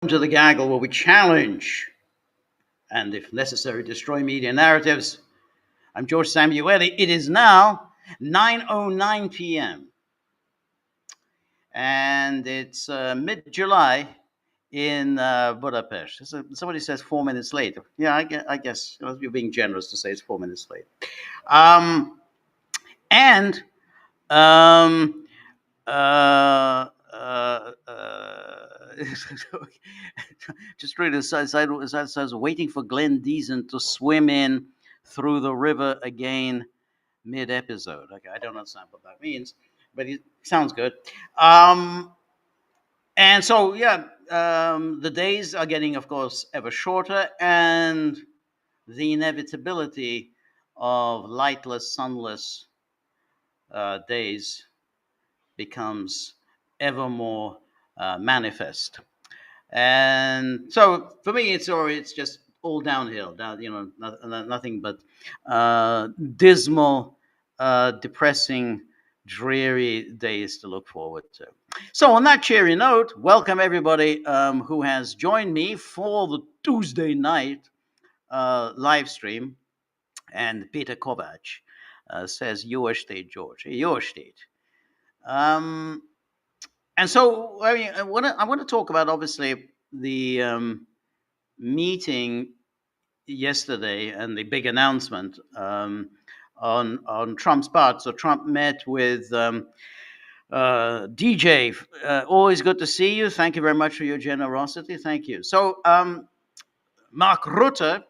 To the Gaggle, where we challenge and, if necessary, destroy media narratives. I'm George Samueli. It is now 9:09 p.m. and it's mid-July in Budapest. So somebody says 4 minutes late. Yeah, I guess you're being generous to say it's 4 minutes late. And um, uh, uh, uh, just read this. It says, waiting for Glenn Deason to swim in through the river again mid-episode. Okay, I don't understand what that means, but it sounds good. And so, yeah, the days are getting, of course, ever shorter, and the inevitability of lightless, sunless days becomes ever more manifest. And so for me, it's just all downhill. Nothing but dismal, depressing, dreary days to look forward to. So on that cheery note, welcome everybody who has joined me for the Tuesday night live stream. And Peter Kovac says, "Your state, George, your state." Um, and so, I mean, I want to talk about, obviously, the meeting yesterday and the big announcement on Trump's part. So Trump met with DJ. Always good to see you. Thank you very much for your generosity. Thank you. So Mark Rutte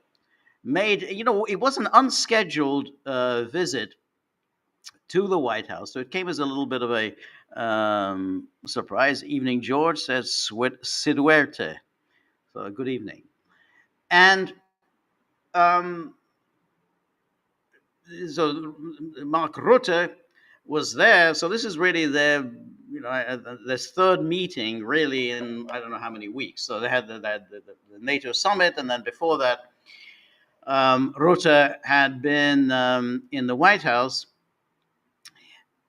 made, it was an unscheduled visit to the White House. So it came as a little bit of a surprise. Evening, George, says Siduerte. So good evening. And so Mark Rutte was there. So this is really their, this third meeting really in I don't know how many weeks. So they had the NATO summit, and then before that, Rutte had been in the White House.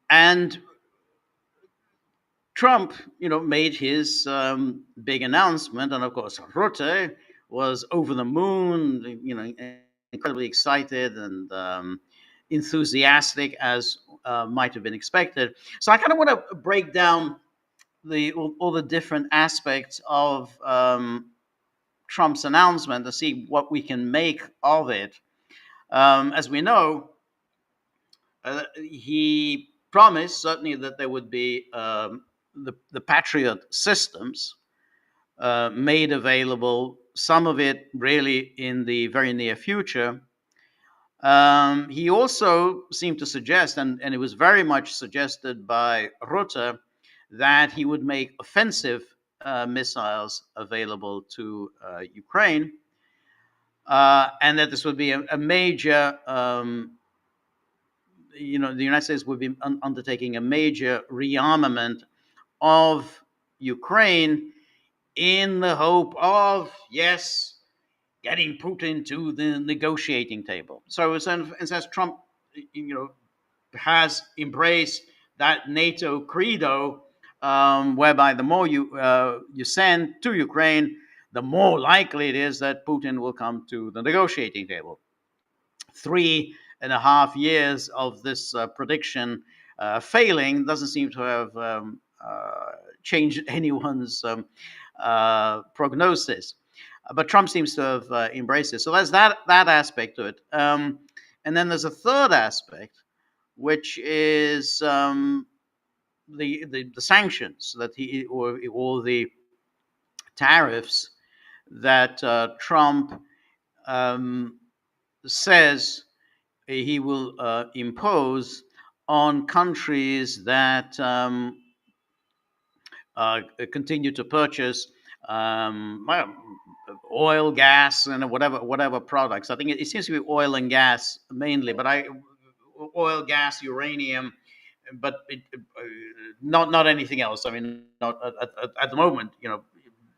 And Trump, made his big announcement, and of course Rutte was over the moon, incredibly excited and enthusiastic, as might have been expected. So I kind of want to break down all the different aspects of Trump's announcement to see what we can make of it. As we know, he promised certainly that there would be the Patriot systems made available, some of it really in the very near future. He also seemed to suggest, and it was very much suggested by Rutte, that he would make offensive missiles available to Ukraine, and that this would be a major the United States would be undertaking a major rearmament of Ukraine in the hope of, yes, getting Putin to the negotiating table. So since Trump, has embraced that NATO credo, whereby the more you send to Ukraine, the more likely it is that Putin will come to the negotiating table. 3.5 years of this prediction failing doesn't seem to have changed anyone's prognosis. But Trump seems to have embraced it. So there's that aspect to it. And then there's a third aspect, which is the sanctions that or the tariffs that Trump says he will impose on countries that continue to purchase oil, gas, and whatever products. I think it seems to be oil and gas mainly, but oil, gas, uranium, but not anything else. I mean, not at the moment.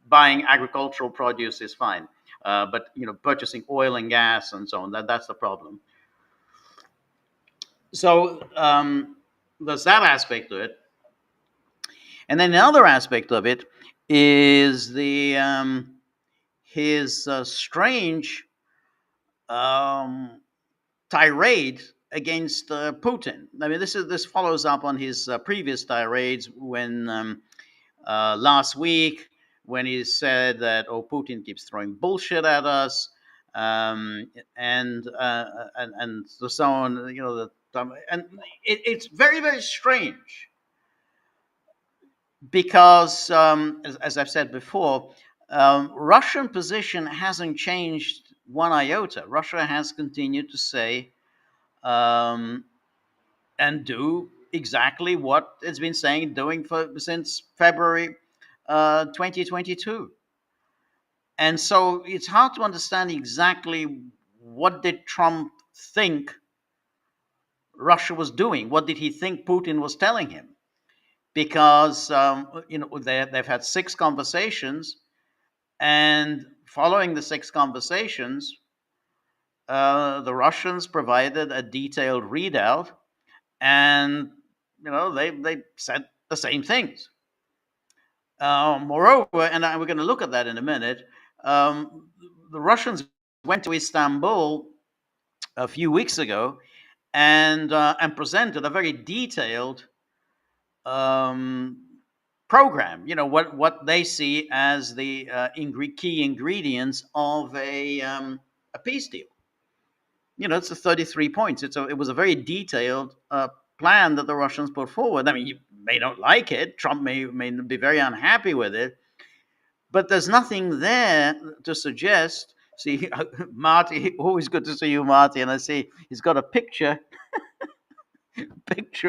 Buying agricultural produce is fine, but purchasing oil and gas and so on, that's the problem. So there's that aspect to it. And then another aspect of it is the his strange um, tirade against Putin. I mean, this follows up on his previous tirades when last week when he said that Putin keeps throwing bullshit at us, and so on. You know, and it's very very strange because, as I've said before, Russian position hasn't changed one iota. Russia has continued to say um, and do exactly what it's been saying, doing since February 2022. And so it's hard to understand exactly what did Trump think Russia was doing. What did he think Putin was telling him? Because they've had 6 conversations, and following the 6 conversations, the Russians provided a detailed readout, and they said the same things. Moreover, and we're going to look at that in a minute, the Russians went to Istanbul a few weeks ago and presented a very detailed um, program. You know what they see as the key ingredients of a peace deal. You know, it's a 33 points. It was a very detailed plan that the Russians put forward. I mean, you may not like it. Trump may be very unhappy with it, but there's nothing there to suggest. See, Marty, always good to see you, Marty. And I see he's got a picture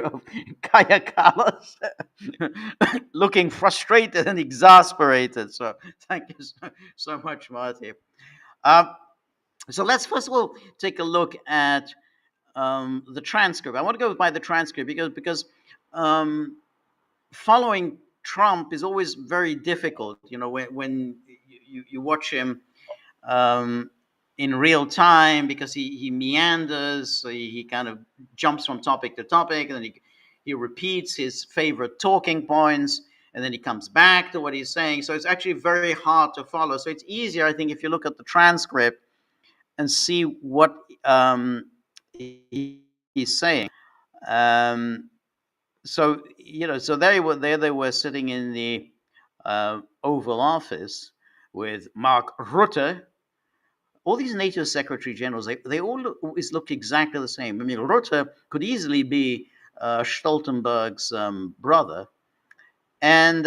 of Kaya Kallas looking frustrated and exasperated. So thank you so much, Marty. Um, so let's first of all take a look at the transcript. I want to go by the transcript because um, following Trump is always very difficult. You know, when you watch him um, in real time, because he meanders, so he kind of jumps from topic to topic, and then he repeats his favorite talking points, and then he comes back to what he's saying. So it's actually very hard to follow. So it's easier, I think, if you look at the transcript and see what he's saying. Um, so they were sitting in the Oval Office with Mark Rutte. All these NATO Secretary Generals, they all always look exactly the same. I mean, Rutte could easily be Stoltenberg's brother, and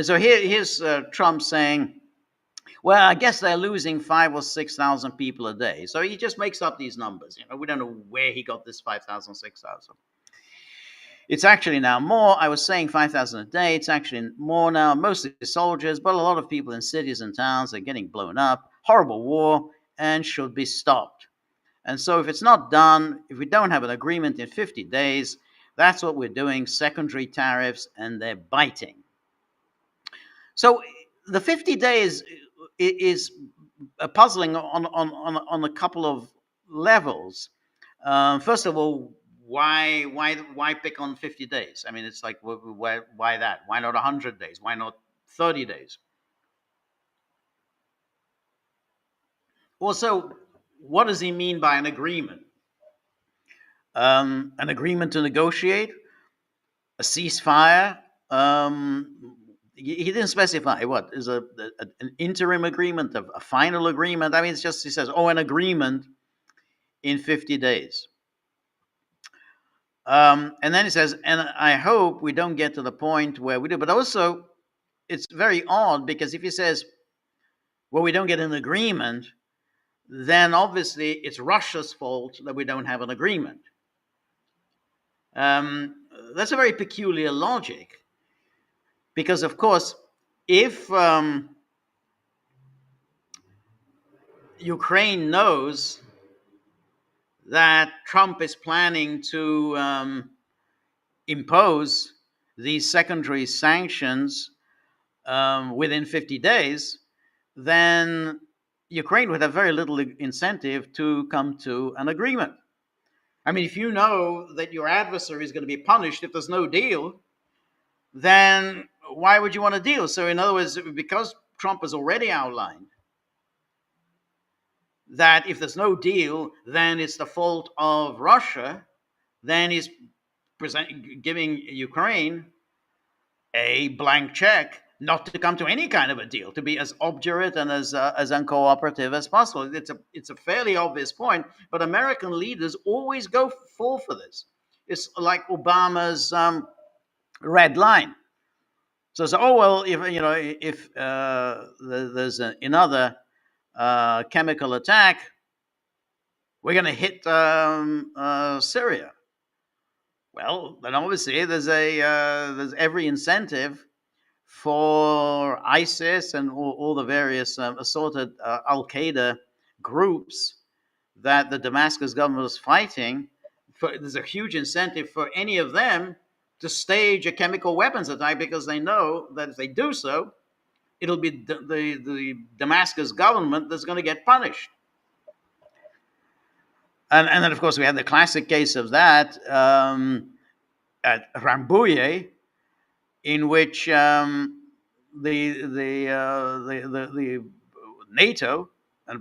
so here's Trump saying, well, I guess they're losing 5 or 6,000 people a day. So he just makes up these numbers. You know, we don't know where he got this 5,000, 6,000. It's actually now more. I was saying 5,000 a day. It's actually more now, mostly soldiers, but a lot of people in cities and towns are getting blown up. Horrible war, and should be stopped. And so if it's not done, if we don't have an agreement in 50 days, that's what we're doing, secondary tariffs, and they're biting. So the 50 days is puzzling on a couple of levels. First of all, why pick on 50 days? I mean, it's like, why that? Why not 100 days? Why not 30 days? Also, what does he mean by an agreement? An agreement to negotiate? A ceasefire? He didn't specify what is an interim agreement, a final agreement. I mean, it's just, he says, an agreement in 50 days. And then he says, and I hope we don't get to the point where we do. But also, it's very odd, because if he says, well, we don't get an agreement, then obviously it's Russia's fault that we don't have an agreement. That's a very peculiar logic. Because, of course, if Ukraine knows that Trump is planning to impose these secondary sanctions within 50 days, then Ukraine would have very little incentive to come to an agreement. I mean, if you know that your adversary is going to be punished if there's no deal, then why would you want a deal? So, in other words, because Trump has already outlined that if there's no deal, then it's the fault of Russia, then he's giving Ukraine a blank check not to come to any kind of a deal, to be as obdurate and as uncooperative as possible. It's a fairly obvious point, but American leaders always fall for this. It's like Obama's red line. So oh well, if there's another chemical attack, we're going to hit Syria. Well, then obviously there's every incentive for ISIS and all the various assorted Al Qaeda groups that the Damascus government was fighting. There's a huge incentive for any of them to stage a chemical weapons attack, because they know that if they do so, it'll be the Damascus government that's going to get punished. And then, of course, we had the classic case of that at Rambouillet, in which the NATO,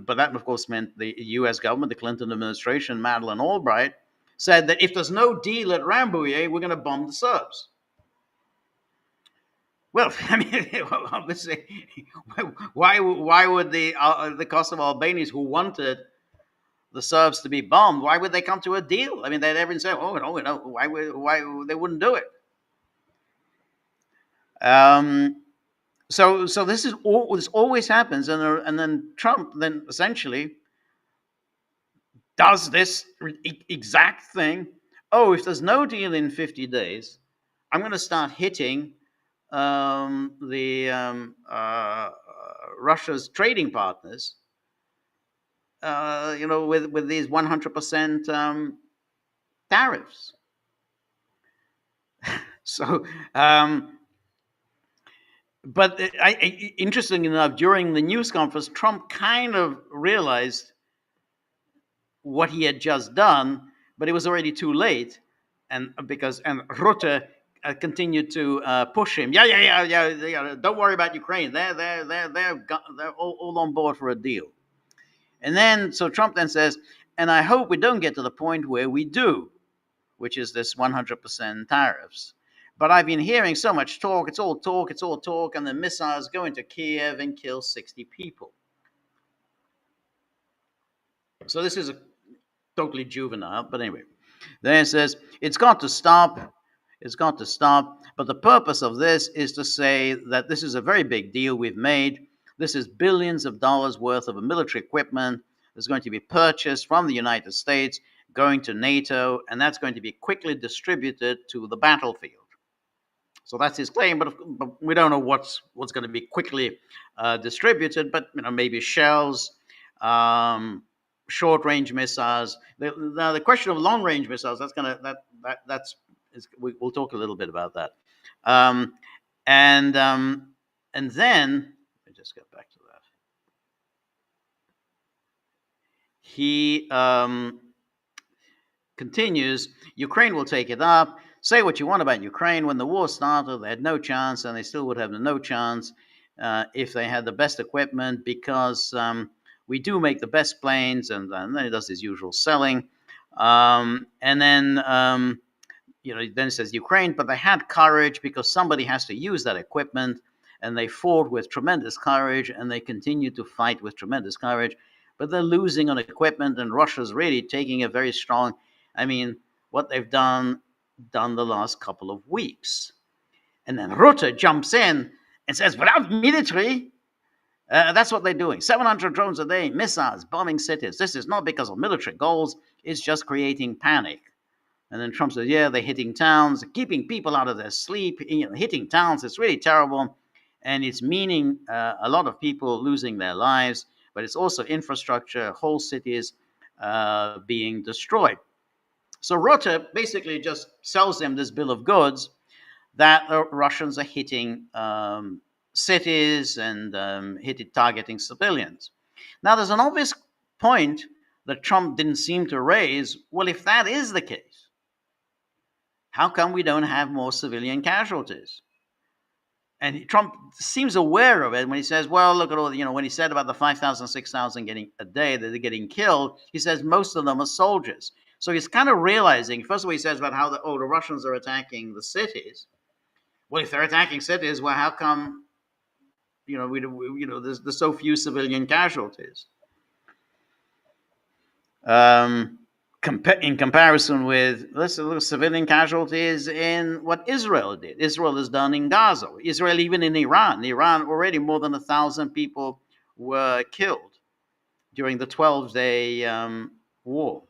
but that of course meant the U.S. government, the Clinton administration, Madeleine Albright, said that if there's no deal at Rambouillet, we're going to bomb the Serbs. Well, I mean, obviously, why would the Kosovo Albanians who wanted the Serbs to be bombed, why would they come to a deal? I mean, they'd everyone say, "Oh no, why they wouldn't do it?" So this always happens, and then Trump then essentially does this exact thing. Oh, if there's no deal in 50 days, I'm going to start hitting Russia's trading partners, with these 100% tariffs. So, but interestingly enough, during the news conference, Trump kind of realized what he had just done, but it was already too late, and Rutte continued to push him. Yeah. Don't worry about Ukraine. They're all on board for a deal. And then, so Trump then says, and I hope we don't get to the point where we do, which is this 100% tariffs. But I've been hearing so much talk. It's all talk, and the missiles go into Kiev and kill 60 people. So this is a totally juvenile, but anyway. Then it says, it's got to stop. But the purpose of this is to say that this is a very big deal we've made. This is billions of dollars worth of military equipment that's going to be purchased from the United States, going to NATO, and that's going to be quickly distributed to the battlefield. So that's his claim, but we don't know what's going to be quickly distributed. But maybe shells, short-range missiles. Now the question of long-range missiles, we'll talk a little bit about that. And then let me just get back to that. He continues. Ukraine will take it up. Say what you want about Ukraine. When the war started, they had no chance, and they still would have no chance if they had the best equipment, because we do make the best planes, and then he does his usual selling. And then, then it says Ukraine, but they had courage because somebody has to use that equipment, and they fought with tremendous courage, and they continue to fight with tremendous courage, but they're losing on equipment, and Russia's really taking a very strong, what they've done the last couple of weeks. And then Rutte jumps in and says, without military, that's what they're doing. 700 drones a day, missiles, bombing cities. This is not because of military goals. It's just creating panic. And then Trump says, yeah, they're hitting towns, keeping people out of their sleep, hitting towns. It's really terrible. And it's meaning a lot of people losing their lives, but it's also infrastructure, whole cities being destroyed. So Rutte basically just sells them this bill of goods that the Russians are hitting cities and targeting civilians. Now, there's an obvious point that Trump didn't seem to raise. Well, if that is the case, how come we don't have more civilian casualties? And Trump seems aware of it when he says, well, look at all the, when he said about the 5,000, 6,000 getting a day that they're getting killed, he says most of them are soldiers. So he's kind of realizing, first of all, he says about how the Russians are attacking the cities. Well, if they're attacking cities, well, how come, there's so few civilian casualties? In comparison with, let's look at civilian casualties in what Israel did. Israel has done in Gaza. Israel, even in Iran. Iran, already more than 1,000 people were killed during the 12-day war.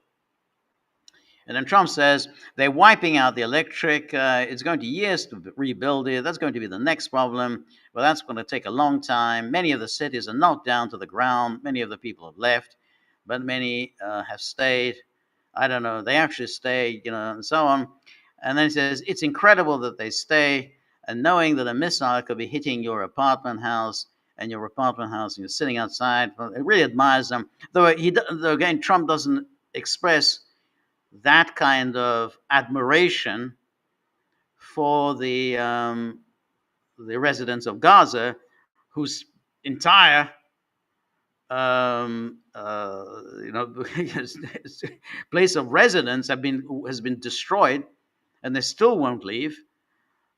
And then Trump says they're wiping out the electric. It's going to years to rebuild it. That's going to be the next problem. Well, that's going to take a long time. Many of the cities are knocked down to the ground. Many of the people have left, but many have stayed. I don't know. They actually stay, and so on. And then he says, it's incredible that they stay, and knowing that a missile could be hitting your apartment house, and you're sitting outside. Well, he really admires them. Though again, Trump doesn't express that kind of admiration for the residents of Gaza, whose entire place of residence has been destroyed, and they still won't leave.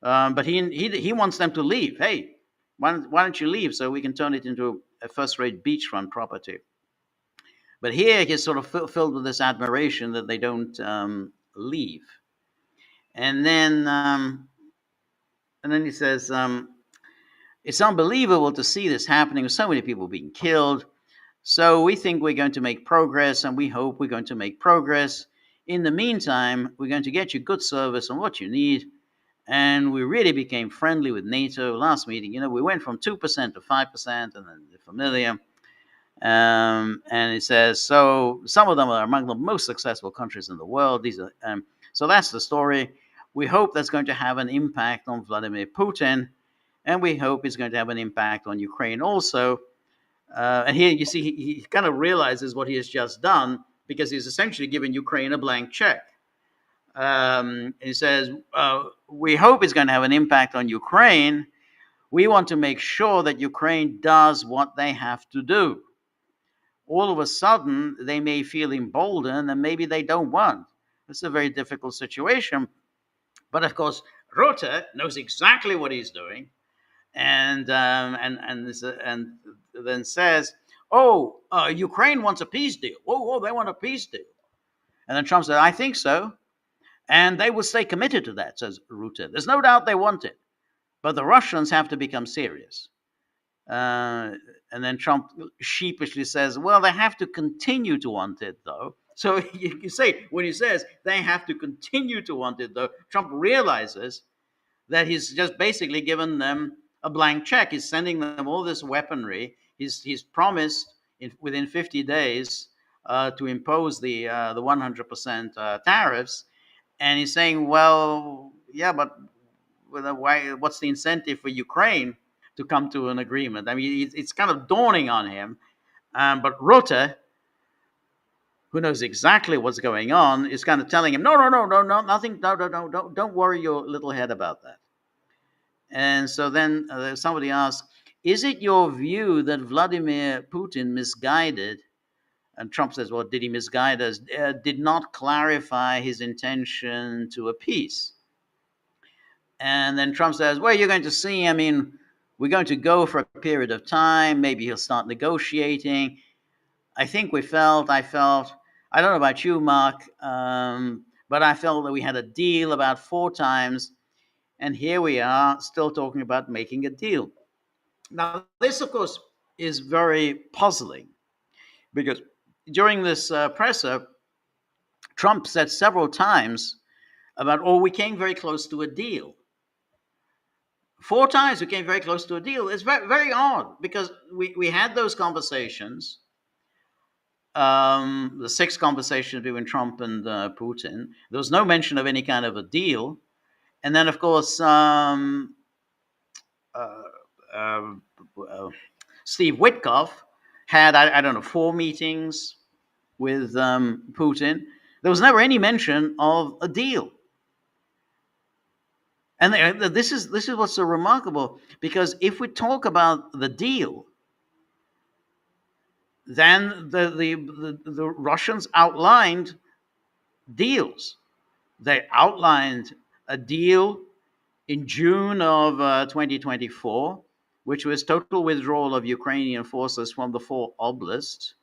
But he wants them to leave. Hey, why don't you leave so we can turn it into a first-rate beachfront property? But here he's sort of filled with this admiration that they don't leave. And then he says, it's unbelievable to see this happening with so many people being killed. So we think we're going to make progress, and we hope we're going to make progress. In the meantime, we're going to get you good service on what you need. And we really became friendly with NATO last meeting. We went from 2% to 5%, and then the familiar. And it says, so some of them are among the most successful countries in the world. So that's the story. We hope that's going to have an impact on Vladimir Putin, and we hope it's going to have an impact on Ukraine also. And here you see he kind of realizes what he has just done, because he's essentially given Ukraine a blank check. He says, we hope it's going to have an impact on Ukraine. We want to make sure that Ukraine does what they have to do. All of a sudden, they may feel emboldened, and maybe they don't want. It's a very difficult situation. But of course, Rutte knows exactly what he's doing, and then says, Ukraine wants a peace deal. Whoa, they want a peace deal. And then Trump said, I think so. And they will stay committed to that, says Rutte. There's no doubt they want it. But the Russians have to become serious. And then Trump sheepishly says, well, they have to continue to want it, though. So you say, when he says they have to continue to want it, though, Trump realizes that he's just basically given them a blank check. He's sending them all this weaponry. He's promised within 50 days to impose the 100% tariffs. And he's saying, well, yeah, but what's the incentive for Ukraine to come to an agreement? I mean, it's kind of dawning on him. But Rutte, who knows exactly what's going on, is kind of telling him, no, nothing, no, don't worry your little head about that. And so then somebody asks, is it your view that Vladimir Putin misguided? And Trump says, well, did he misguide us? Did not clarify his intention to appease. And then Trump says, well, you're going to see, I mean, we're going to go for a period of time. Maybe he'll start negotiating. I felt, I don't know about you, Mark, but I felt that we had a deal about 4 times. And here we are still talking about making a deal. Now, this, of course, is very puzzling, because during this presser, Trump said several times about, we came very close to a deal. 4 times we came very close to a deal. It's very, very odd, because we had those conversations, the 6 conversations between Trump and Putin. There was no mention of any kind of a deal. And then, of course, Steve Witkoff had, I don't know, 4 meetings with Putin. There was never any mention of a deal. And this is what's so remarkable, because if we talk about the deal, then the Russians outlined deals. They outlined a deal in June of 2024, which was total withdrawal of Ukrainian forces from the four oblasts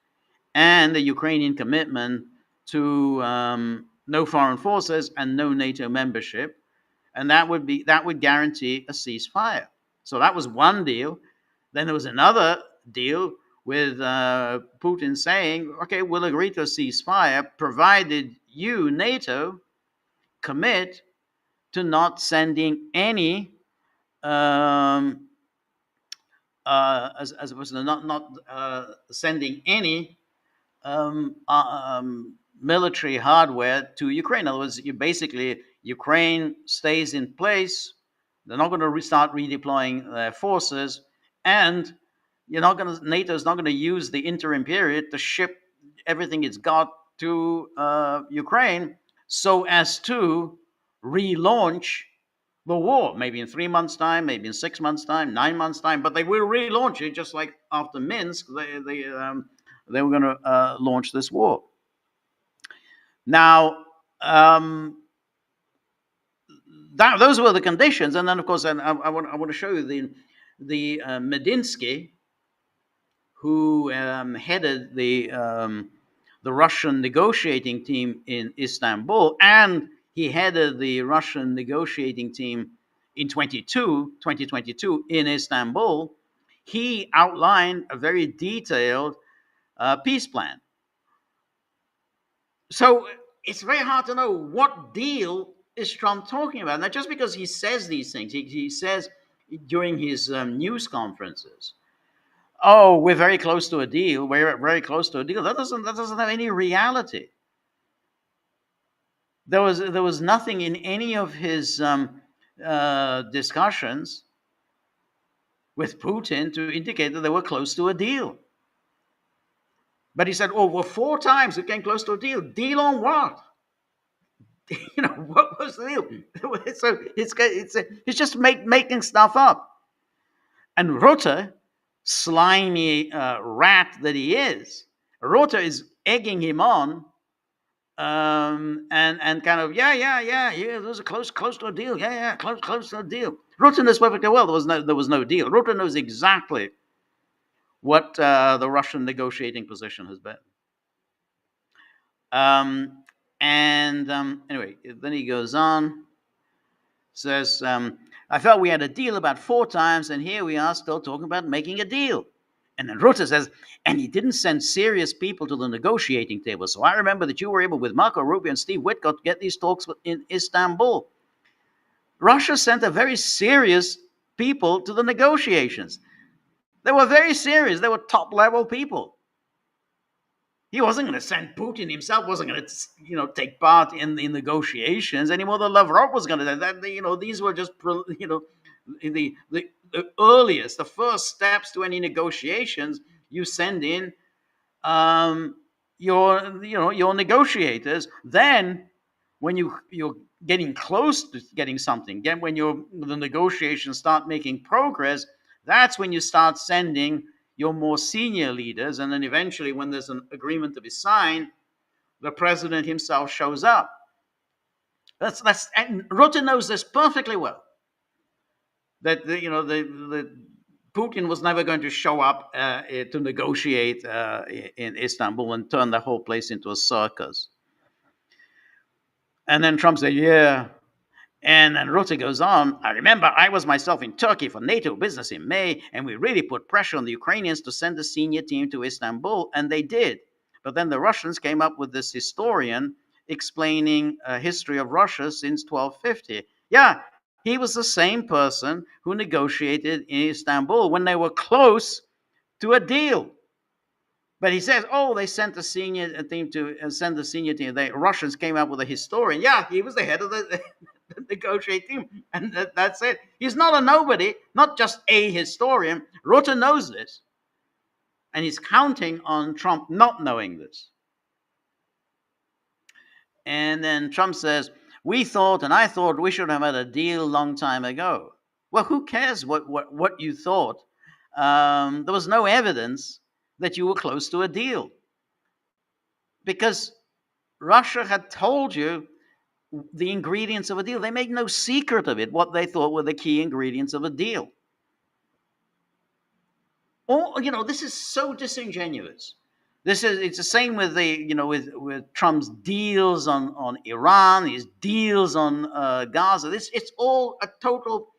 and the Ukrainian commitment to no foreign forces and no NATO membership, and that would guarantee a ceasefire. So that was one deal. Then there was another deal with Putin saying, "Okay, we'll agree to a ceasefire provided you, NATO, commit to not sending any, as opposed to not sending any military hardware to Ukraine." In other words, basically Ukraine stays in place. They're not going to start redeploying their forces, and NATO's not going to use the interim period to ship everything it's got to Ukraine so as to relaunch the war, maybe in 3 months' time, maybe in 6 months' time, 9 months' time, but they will relaunch it, just like after Minsk, they were going to launch this war. Now, those were the conditions, and then of course, and I want to show you the Medinsky, who headed the Russian negotiating team in Istanbul, and he headed the Russian negotiating team in 2022 in Istanbul. He outlined a very detailed peace plan. So it's very hard to know what deal is Trump talking about. Now, just because he says these things, he says during his news conferences, "Oh, we're very close to a deal. We're very close to a deal." That doesn't have any reality. There was nothing in any of his discussions with Putin to indicate that they were close to a deal. But he said, "Oh, well, 4 times we came close to a deal. Deal on what? What was the deal?" So it's just making stuff up. And Rutte, slimy rat that he is, Rutte is egging him on, and kind of, yeah, there's a close to a deal, close to a deal. Rutte knows perfectly well there was no deal. Rutte knows exactly what the Russian negotiating position has been. Anyway, then he goes on, says, "I felt we had a deal about 4 times, and here we are still talking about making a deal." And then Rutte says, "And he didn't send serious people to the negotiating table. So I remember that you were able, with Marco Rubio and Steve Witkoff, to get these talks in Istanbul." Russia sent a very serious people to the negotiations. They were very serious. They were top-level people. He wasn't going to send Putin himself, wasn't going to, take part in the negotiations any more than Lavrov was going to. These were just, the earliest, the first steps to any negotiations. You send in your negotiators. Then, when you're getting close to getting something, when the negotiations start making progress, that's when you start sending your more senior leaders, and then eventually, when there's an agreement to be signed, the president himself shows up. And Rutte knows this perfectly well. That the Putin was never going to show up to negotiate in Istanbul and turn the whole place into a circus. And then Trump said, "Yeah." And then Rutte goes on, "I remember I was myself in Turkey for NATO business in May, and we really put pressure on the Ukrainians to send a senior team to Istanbul, and they did. But then the Russians came up with this historian explaining a history of Russia since 1250. Yeah, he was the same person who negotiated in Istanbul when they were close to a deal. But he says, oh, they sent a senior team to send the senior team. The Russians came up with a historian. Yeah, he was the head of the negotiating team, and that's it. He's not a nobody, not just a historian. Rutte knows this, and he's counting on Trump not knowing this. And then Trump says, we thought, and I thought, we should have had a deal a long time ago. Well, who cares what you thought? There was no evidence that you were close to a deal, because Russia had told you the ingredients of a deal. They made no secret of it, what they thought were the key ingredients of a deal. Oh, this is so disingenuous. It's the same with with Trump's deals on Iran, his deals on Gaza. It's all a total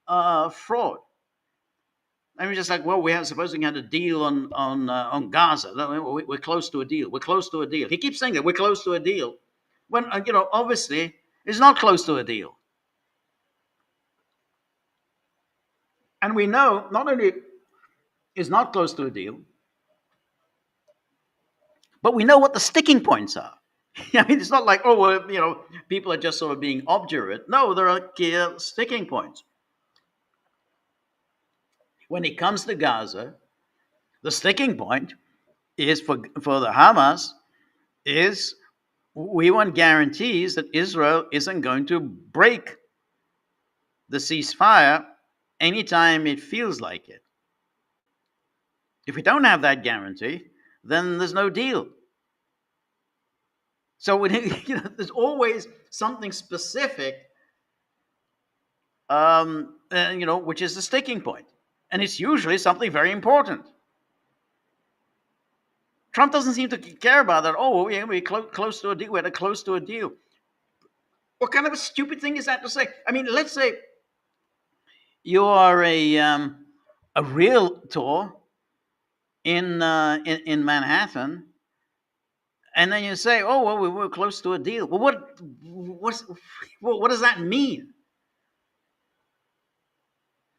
fraud. I mean, just like, well, supposing we had a deal on Gaza. We're close to a deal. We're close to a deal. He keeps saying that we're close to a deal, when obviously it's not close to a deal. And we know not only is not close to a deal, but we know what the sticking points are. I mean, it's not like, oh, well, people are just sort of being obdurate. No, there are clear sticking points. When it comes to Gaza, the sticking point is for the Hamas is we want guarantees that Israel isn't going to break the ceasefire anytime it feels like it. If we don't have that guarantee, then there's no deal. So there's always something specific, which is the sticking point, and it's usually something very important. Trump doesn't seem to care about that. Oh, yeah, we're close to a deal. We're close to a deal. What kind of a stupid thing is that to say? I mean, let's say you are a realtor in Manhattan, and then you say, "Oh, well, we were close to a deal." Well, what does that mean?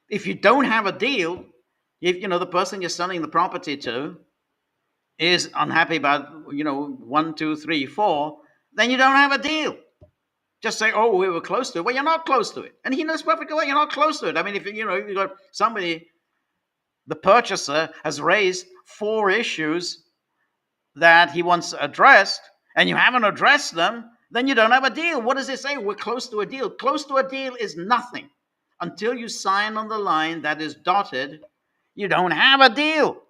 If you don't have a deal, if the person you're selling the property to is unhappy about 1, 2, 3, 4, then you don't have a deal. Just say, "Oh, we were close to it." Well, you're not close to it, and he knows perfectly well you're not close to it. I mean, if you got somebody, the purchaser has raised 4 issues that he wants addressed, and you haven't addressed them, then you don't have a deal. What does it say? We're close to a deal. Close to a deal is nothing. Until you sign on the line that is dotted, you don't have a deal.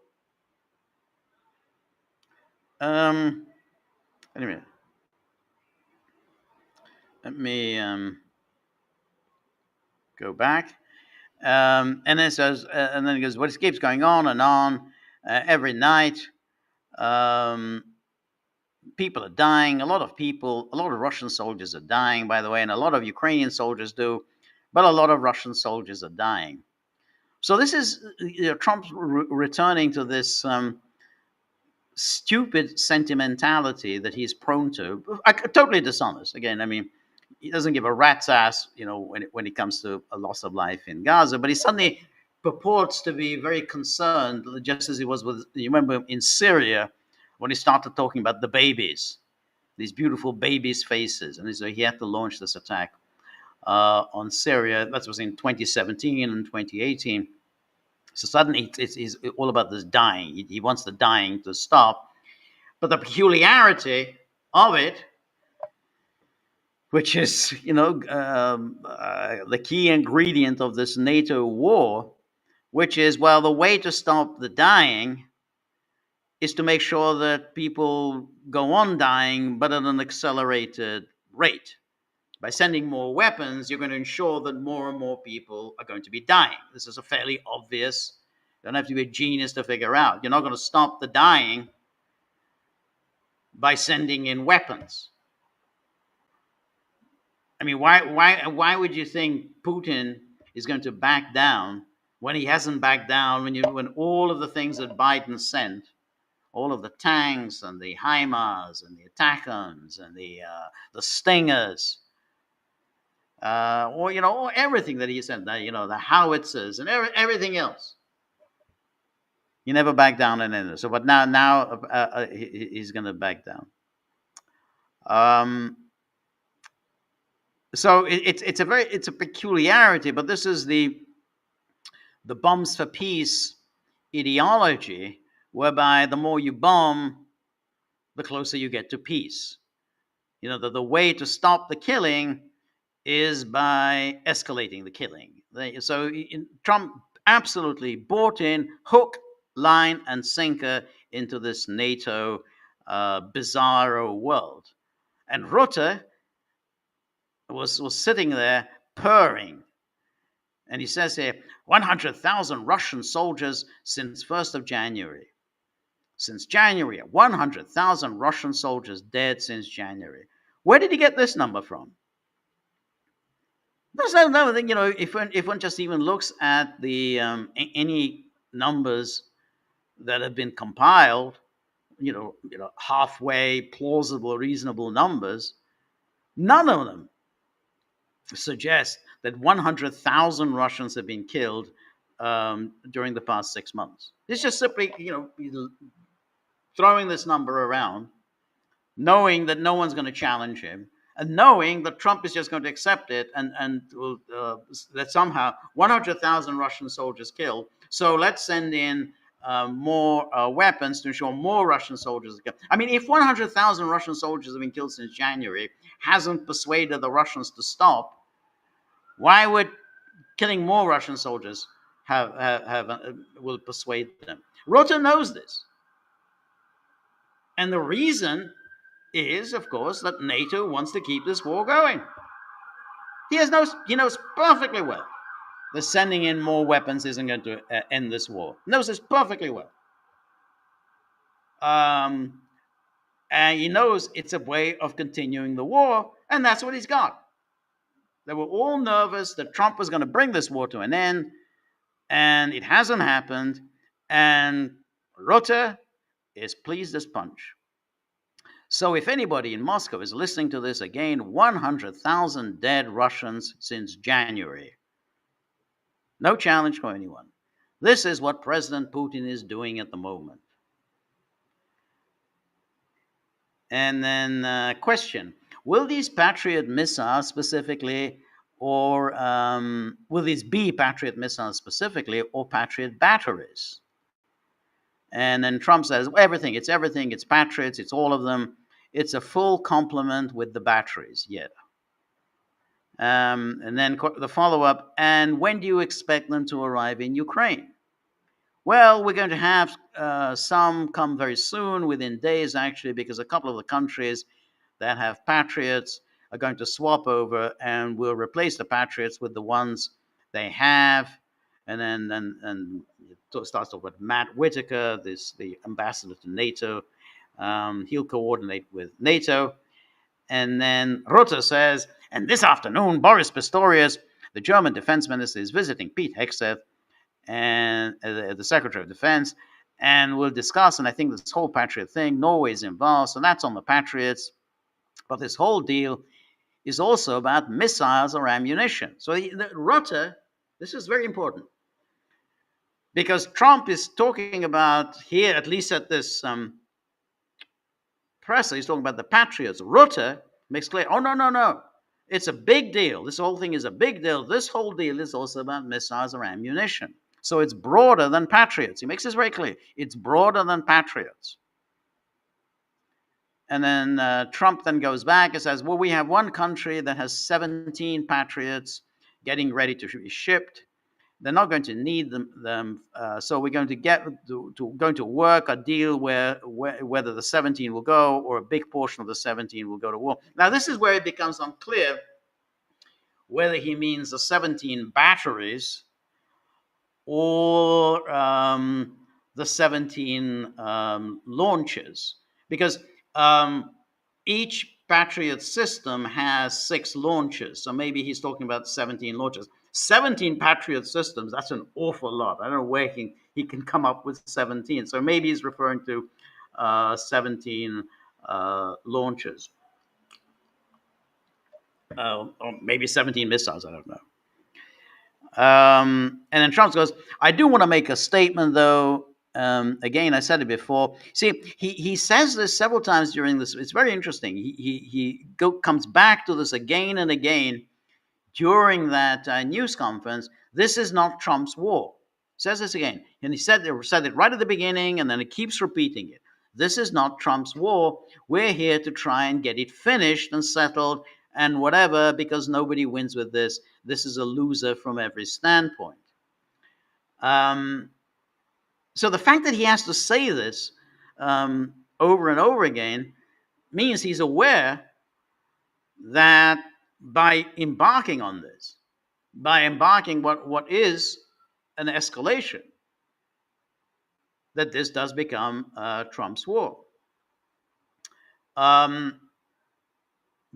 Anyway, let me go back. And then it says, and then it goes, well, it keeps going on and on every night. People are dying. A lot of Russian soldiers are dying, by the way, and a lot of Ukrainian soldiers do, but a lot of Russian soldiers are dying. So this is Trump returning to this stupid sentimentality that he's prone to. Totally dishonest. Again, I mean, he doesn't give a rat's ass, when it comes to a loss of life in Gaza, but he suddenly purports to be very concerned, just as he was with, you remember, in Syria, when he started talking about the babies, these beautiful babies' faces, and so he had to launch this attack on Syria. That was in 2017 and 2018. So suddenly it's all about this dying. He wants the dying to stop. But the peculiarity of it, which is, the key ingredient of this NATO war, which is, well, the way to stop the dying is to make sure that people go on dying, but at an accelerated rate. By sending more weapons, you're going to ensure that more and more people are going to be dying. This is a fairly obvious, you don't have to be a genius to figure out. You're not going to stop the dying by sending in weapons. I mean, why would you think Putin is going to back down when he hasn't backed down, when all of the things that Biden sent, all of the tanks and the HIMARS and the ATACMS and the Stingers, or everything that he sent, the howitzers and everything else. He never backed down in any. So, but now he's going to back down. So it's a peculiarity, but this is the bombs for peace ideology, whereby the more you bomb, the closer you get to peace. That the way to stop the killing is by escalating the killing. So Trump absolutely bought in hook, line, and sinker into this NATO bizarro world. And Rutte was sitting there purring. And he says here, 100,000 Russian soldiers since 1st of January. Since January, 100,000 Russian soldiers dead since January. Where did he get this number from? There's no thing, if one just even looks at the any numbers that have been compiled, halfway plausible, reasonable numbers, none of them suggest that 100,000 Russians have been killed during the past 6 months. It's just simply, throwing this number around, knowing that no one's going to challenge him, and knowing that Trump is just going to accept it and that somehow 100,000 Russian soldiers killed. So let's send in more weapons to ensure more Russian soldiers are killed. I mean, if 100,000 Russian soldiers have been killed since January hasn't persuaded the Russians to stop, why would killing more Russian soldiers will persuade them? Rutte knows this. And the reason is, of course, that NATO wants to keep this war going. He knows perfectly well that sending in more weapons isn't going to end this war. He knows this perfectly well. And he knows it's a way of continuing the war, and that's what he's got. They were all nervous that Trump was going to bring this war to an end, and it hasn't happened, and Rutte is pleased as punch. So if anybody in Moscow is listening to this again, 100,000 dead Russians since January. No challenge for anyone. This is what President Putin is doing at the moment. And then question, will these Patriot missiles specifically, or will these be Patriot missiles specifically, or Patriot batteries? And then Trump says, everything, it's Patriots, it's all of them. It's a full complement with the batteries, yeah. And then the follow-up, and when do you expect them to arrive in Ukraine? Well, we're going to have some come very soon, within days actually, because a couple of the countries that have Patriots are going to swap over and will replace the Patriots with the ones they have. And then it starts off with Matt Whitaker, the ambassador to NATO. He'll coordinate with NATO. And then Rutte says, and this afternoon, Boris Pistorius, the German defense minister, is visiting Pete Hegseth, and the Secretary of Defense, and we'll discuss, and I think this whole Patriot thing, Norway's involved, so that's on the Patriots. But this whole deal is also about missiles or ammunition. So Rutte, this is very important, because Trump is talking about here, at least at this presser, he's talking about the Patriots. Rutte makes clear, oh, no. It's a big deal. This whole thing is a big deal. This whole deal is also about missiles or ammunition. So it's broader than Patriots. He makes this very clear. It's broader than Patriots. And then Trump then goes back and says, well, we have one country that has 17 Patriots getting ready to be shipped. They're not going to need them, so we're going to work a deal where whether the 17 will go or a big portion of the 17 will go to war. Now, this is where it becomes unclear whether he means the 17 batteries or the 17 launches, because each Patriot system has 6 launches, so maybe he's talking about 17 launches. 17 Patriot systems, that's an awful lot. I don't know where he can come up with 17. So maybe he's referring to 17 launches. Or maybe 17 missiles, I don't know. And then Trump goes, I do want to make a statement, though. Again, I said it before. See, he says this several times during this. It's very interesting. He comes back to this again and again during that news conference. This is not Trump's war. Says this again. And he said it right at the beginning, and then he keeps repeating it. This is not Trump's war. We're here to try and get it finished and settled and whatever, because nobody wins with this. This is a loser from every standpoint. So the fact that he has to say this over and over again means he's aware that by embarking on this, by embarking what is an escalation, that this does become Trump's war.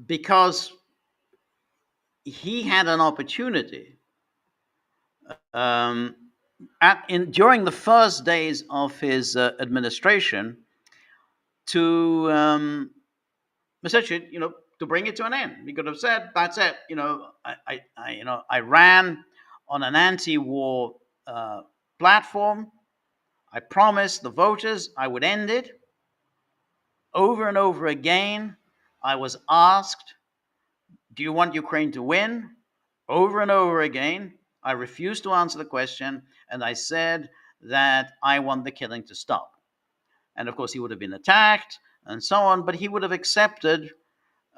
Because he had an opportunity during the first days of his administration to essentially, to bring it to an end. He could have said, "That's it. I ran on an anti-war platform. I promised the voters I would end it." Over and over again, I was asked, "Do you want Ukraine to win?" Over and over again, I refused to answer the question, and I said that I want the killing to stop. And of course, he would have been attacked and so on, but he would have accepted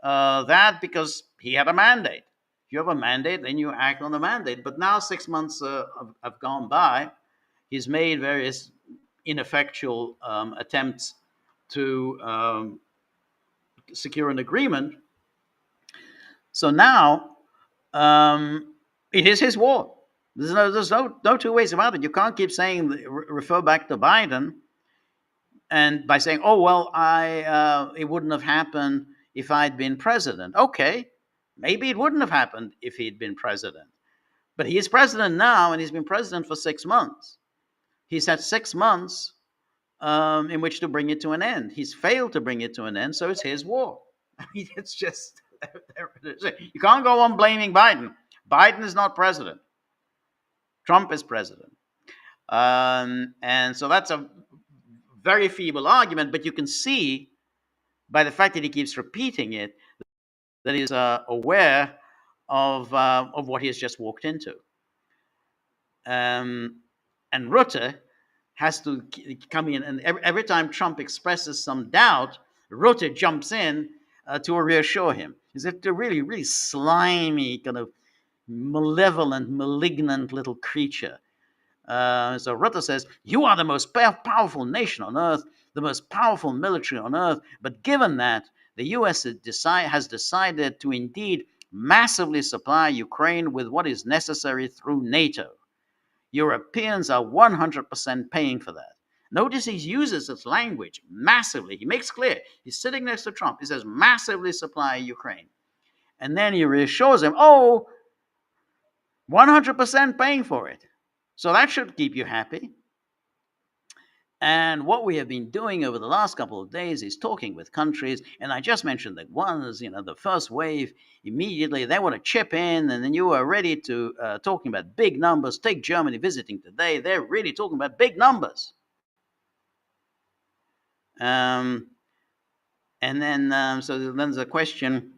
that because he had a mandate. If you have a mandate, then you act on the mandate. But now 6 months have gone by. He's made various ineffectual attempts to secure an agreement. So now it is his war. There's no two ways about it. You can't keep saying, refer back to Biden, and by saying, "Oh well, it wouldn't have happened if I'd been president." Okay, maybe it wouldn't have happened if he'd been president, but he is president now, and he's been president for 6 months. He's had 6 months in which to bring it to an end. He's failed to bring it to an end, so it's his war. I mean, it's just you can't go on blaming Biden. Biden is not president. Trump is president, and so that's a very feeble argument. But you can see by the fact that he keeps repeating it that he's aware of what he has just walked into. And Rutte has to come in, and every time Trump expresses some doubt, Rutte jumps in to reassure him. He's a really, really slimy, kind of malevolent, malignant little creature. So Rutte says, "You are the most powerful nation on earth, the most powerful military on earth, but given that the U.S. has decided to indeed massively supply Ukraine with what is necessary through NATO, Europeans are 100% paying for that." Notice he uses this language, massively. He makes clear, he's sitting next to Trump. He says, massively supply Ukraine. And then he reassures him, 100% paying for it. So that should keep you happy. And what we have been doing over the last couple of days is talking with countries. And I just mentioned that ones, the first wave, immediately they want to chip in. And then you are ready to talking about big numbers. Take Germany visiting today. They're really talking about big numbers. And then, so then there's a question,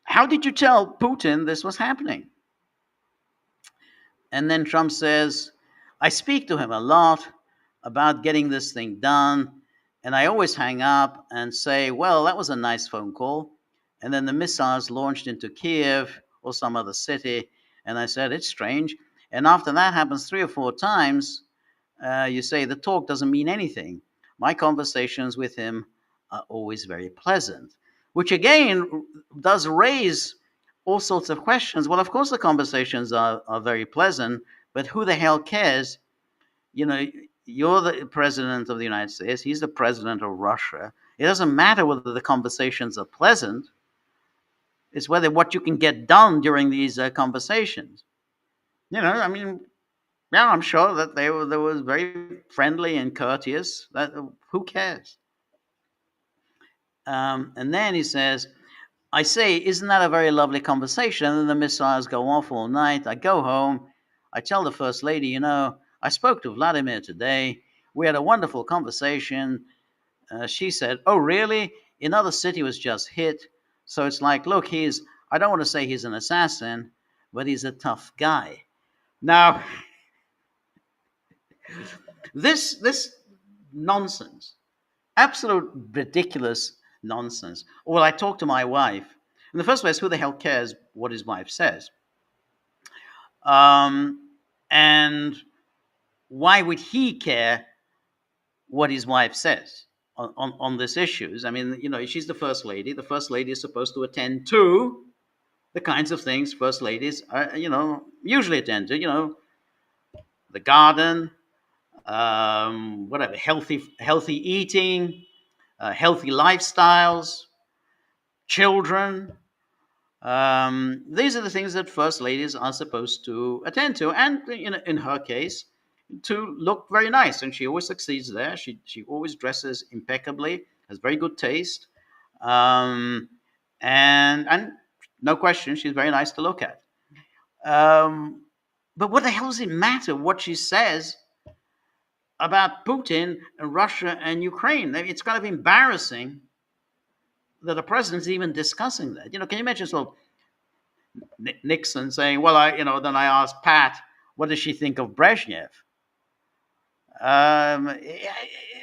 how did you tell Putin this was happening? And then Trump says, I speak to him a lot about getting this thing done, and I always hang up and say, well, that was a nice phone call. And then the missiles launched into Kiev or some other city, and I said, it's strange. And after that happens 3 or 4 times, you say the talk doesn't mean anything. My conversations with him are always very pleasant, which again does raise all sorts of questions. Well, of course the conversations are very pleasant, but who the hell cares? You're the president of the United States. He's the president of Russia. It doesn't matter whether the conversations are pleasant. It's whether what you can get done during these conversations. I'm sure that they were very friendly and courteous. Who cares? And then he says, I say, isn't that a very lovely conversation? And then the missiles go off all night. I go home. I tell the First Lady, I spoke to Vladimir today. We had a wonderful conversation. She said, oh, really? Another city was just hit. So it's like, look, I don't want to say he's an assassin, but he's a tough guy. Now, this nonsense, absolute ridiculous nonsense. Well, I talked to my wife. In the first place, who the hell cares what his wife says? And why would he care what his wife says on these issues? I mean, she's the first lady. The first lady is supposed to attend to the kinds of things first ladies are, usually attend to. The garden, whatever, healthy eating, healthy lifestyles, children. These are the things that first ladies are supposed to attend to, and in her case, to look very nice, and she always succeeds there. She always dresses impeccably, has very good taste, and no question, she's very nice to look at. But what the hell does it matter what she says about Putin and Russia and Ukraine? It's kind of embarrassing that the president's even discussing that. Can you imagine sort of Nixon saying, "Well, then I asked Pat, what does she think of Brezhnev?"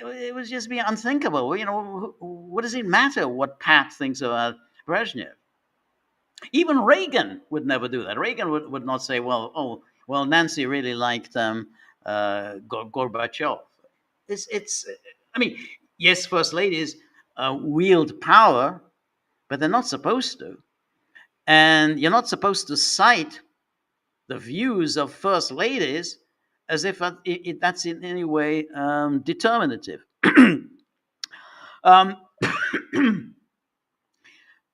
It was just be unthinkable. What does it matter what Pat thinks about Brezhnev? Even Reagan would never do that. Reagan would not say, well, Nancy really liked Gorbachev. I mean, yes, first ladies wield power, but they're not supposed to. And you're not supposed to cite the views of first ladies as if that's in any way determinative.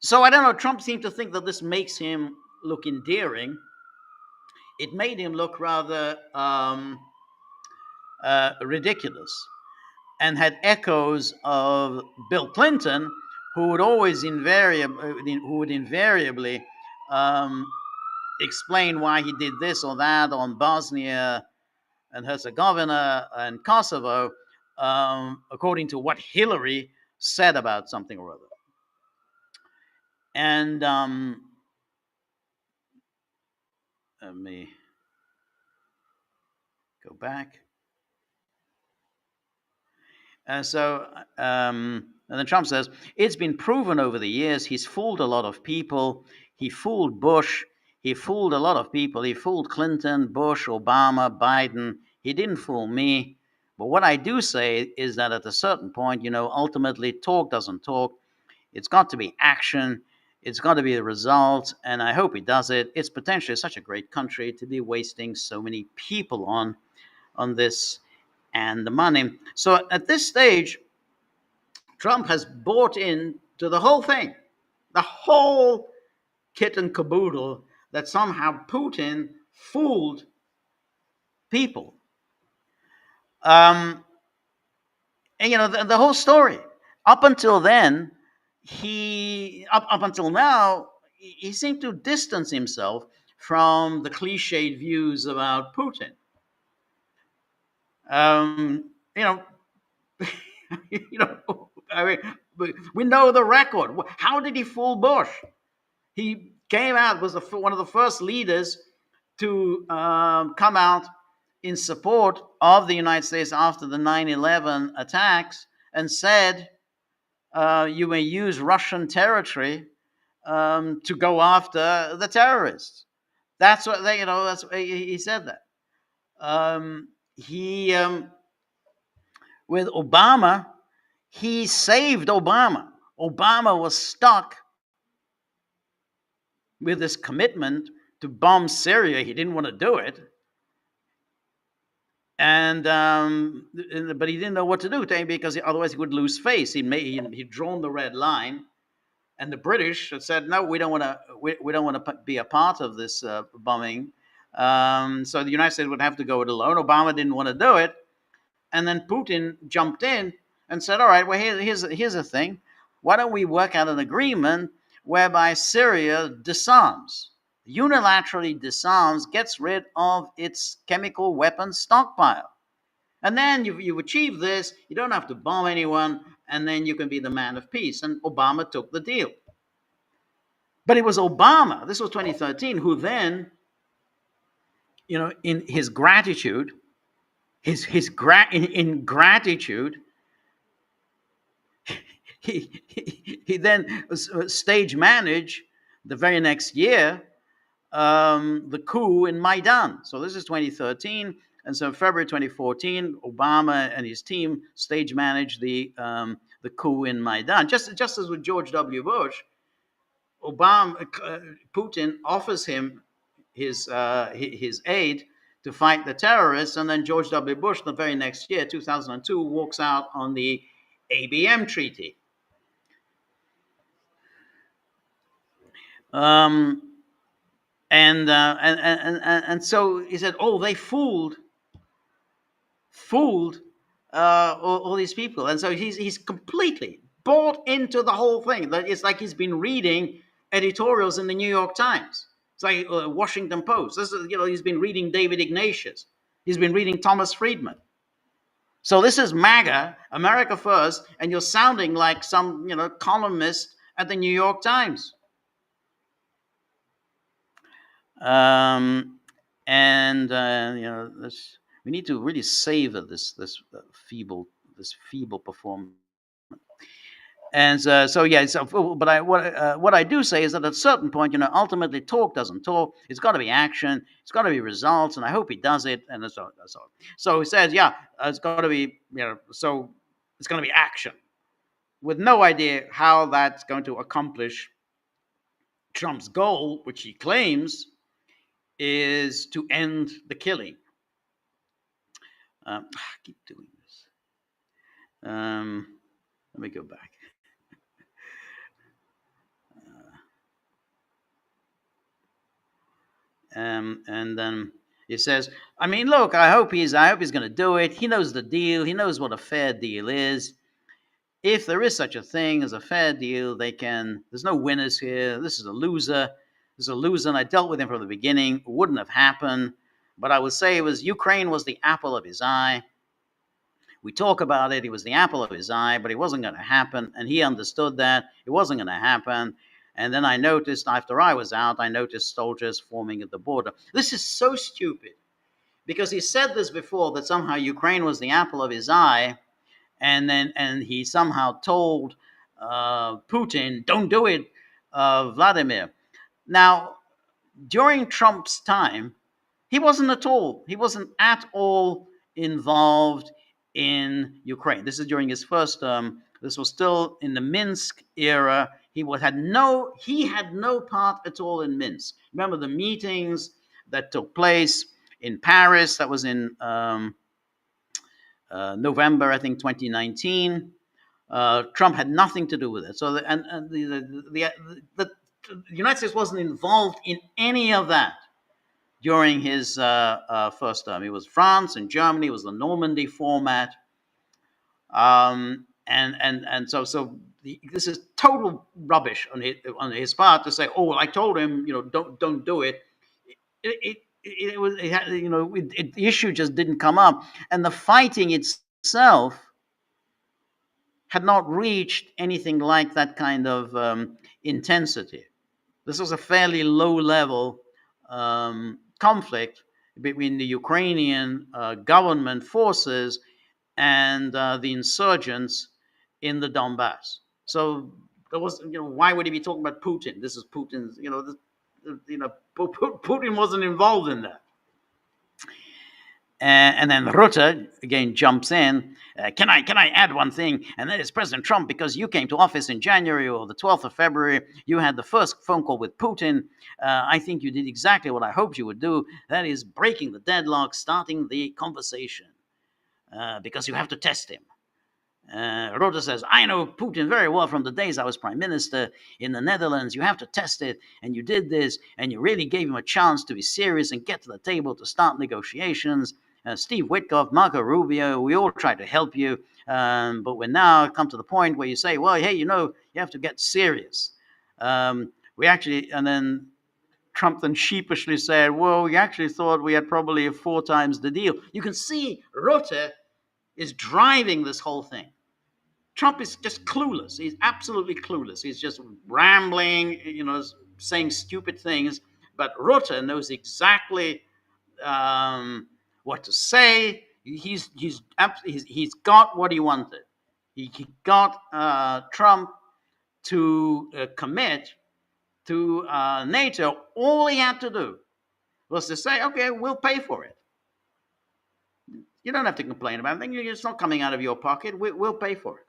So I don't know, Trump seemed to think that this makes him look endearing. It made him look rather ridiculous, and had echoes of Bill Clinton, who would invariably explain why he did this or that on Bosnia and Herzegovina and Kosovo, according to what Hillary said about something or other. And let me go back. And then Trump says, it's been proven over the years he's fooled a lot of people. He fooled Bush. He fooled a lot of people. He fooled Clinton, Bush, Obama, Biden. He didn't fool me. But what I do say is that at a certain point, ultimately talk doesn't talk. It's got to be action. It's got to be the result. And I hope he does it. It's potentially such a great country to be wasting so many people on this and the money. So at this stage, Trump has bought into the whole thing, the whole kit and caboodle, that somehow Putin fooled people. And the whole story. Up until then, up until now, he seemed to distance himself from the cliched views about Putin. I mean, we know the record. How did he fool Bush? He came out, was one of the first leaders to come out in support of the United States after the 9/11 attacks, and said, you may use Russian territory to go after the terrorists. That's what that's what he said that. With Obama, he saved Obama. Obama was stuck with this commitment to bomb Syria. He didn't want to do it. And but he didn't know what to do, because otherwise he would lose face. He'd drawn the red line, and the British had said, no, we don't want to be a part of this bombing. So the United States would have to go it alone. Obama didn't want to do it, and then Putin jumped in and said, all right, well, here's a thing. Why don't we work out an agreement whereby Syria disarms, unilaterally disarms, gets rid of its chemical weapons stockpile. And then you've achieved this, you don't have to bomb anyone, and then you can be the man of peace. And Obama took the deal. But it was Obama, this was 2013, who then, in his gratitude, in gratitude he then stage managed the very next year the coup in Maidan. So this is 2013. And so in February 2014, Obama and his team stage managed the coup in Maidan. Just as with George W. Bush, Putin offers him his aid to fight the terrorists, and then George W. Bush, the very next year, 2002, walks out on the ABM treaty. And so he said, "Oh, they fooled all these people," and so he's completely bought into the whole thing. It's like he's been reading editorials in the New York Times. It's like Washington Post. This is, he's been reading David Ignatius. He's been reading Thomas Friedman. So this is MAGA, America First, and you're sounding like some columnist at the New York Times. We need to really savor this feeble performance. And what I do say is that at a certain point, ultimately talk doesn't talk. It's got to be action. It's got to be results, and I hope he does it. And so he says, it's got to be, so it's going to be action, with no idea how that's going to accomplish Trump's goal, which he claims is to end the killing. I keep doing this. Let me go back. And then he says, I mean, look, I hope he's going to do it. He knows the deal. He knows what a fair deal is. If there is such a thing as a fair deal, there's no winners here. This is a loser. This is a loser, and I dealt with him from the beginning. It wouldn't have happened. But I would say Ukraine was the apple of his eye. We talk about it. He was the apple of his eye, but it wasn't going to happen. And he understood that it wasn't going to happen. And then I noticed, after I was out, soldiers forming at the border. This is so stupid, because he said this before, that somehow Ukraine was the apple of his eye. And he somehow told Putin, don't do it, Vladimir. Now, during Trump's time, he wasn't at all involved in Ukraine. This is during his first term. This was still in the Minsk era. He had no part at all in Minsk. Remember the meetings that took place in Paris? That was in November, I think, 2019. Trump had nothing to do with it. So, the United States wasn't involved in any of that during his first term. It was France and Germany. It was the Normandy format. So this is total rubbish on his part to say, "Oh, I told him, don't do it." The issue just didn't come up, and the fighting itself had not reached anything like that kind of intensity. This was a fairly low-level conflict between the Ukrainian government forces and the insurgents in the Donbass. So there was, why would he be talking about Putin? This is Putin's, Putin wasn't involved in that. And then Rutte again jumps in. Can I add one thing? And that is President Trump, because you came to office in January or the 12th of February, you had the first phone call with Putin. I think you did exactly what I hoped you would do. That is breaking the deadlock, starting the conversation, because you have to test him. Rutte says, I know Putin very well from the days I was prime minister in the Netherlands. You have to test it, and you did this, and you really gave him a chance to be serious and get to the table to start negotiations. Steve Witkoff, Marco Rubio, we all tried to help you, but we're now come to the point where you say, well, hey, you have to get serious. And then Trump then sheepishly said, well, we actually thought we had probably 4 times the deal. You can see Rutte is driving this whole thing. Trump is just clueless. He's absolutely clueless. He's just rambling, saying stupid things. But Rutte knows exactly what to say. He's got what he wanted. He got Trump to commit to NATO. All he had to do was to say, okay, we'll pay for it. You don't have to complain about it. It's not coming out of your pocket. We'll pay for it.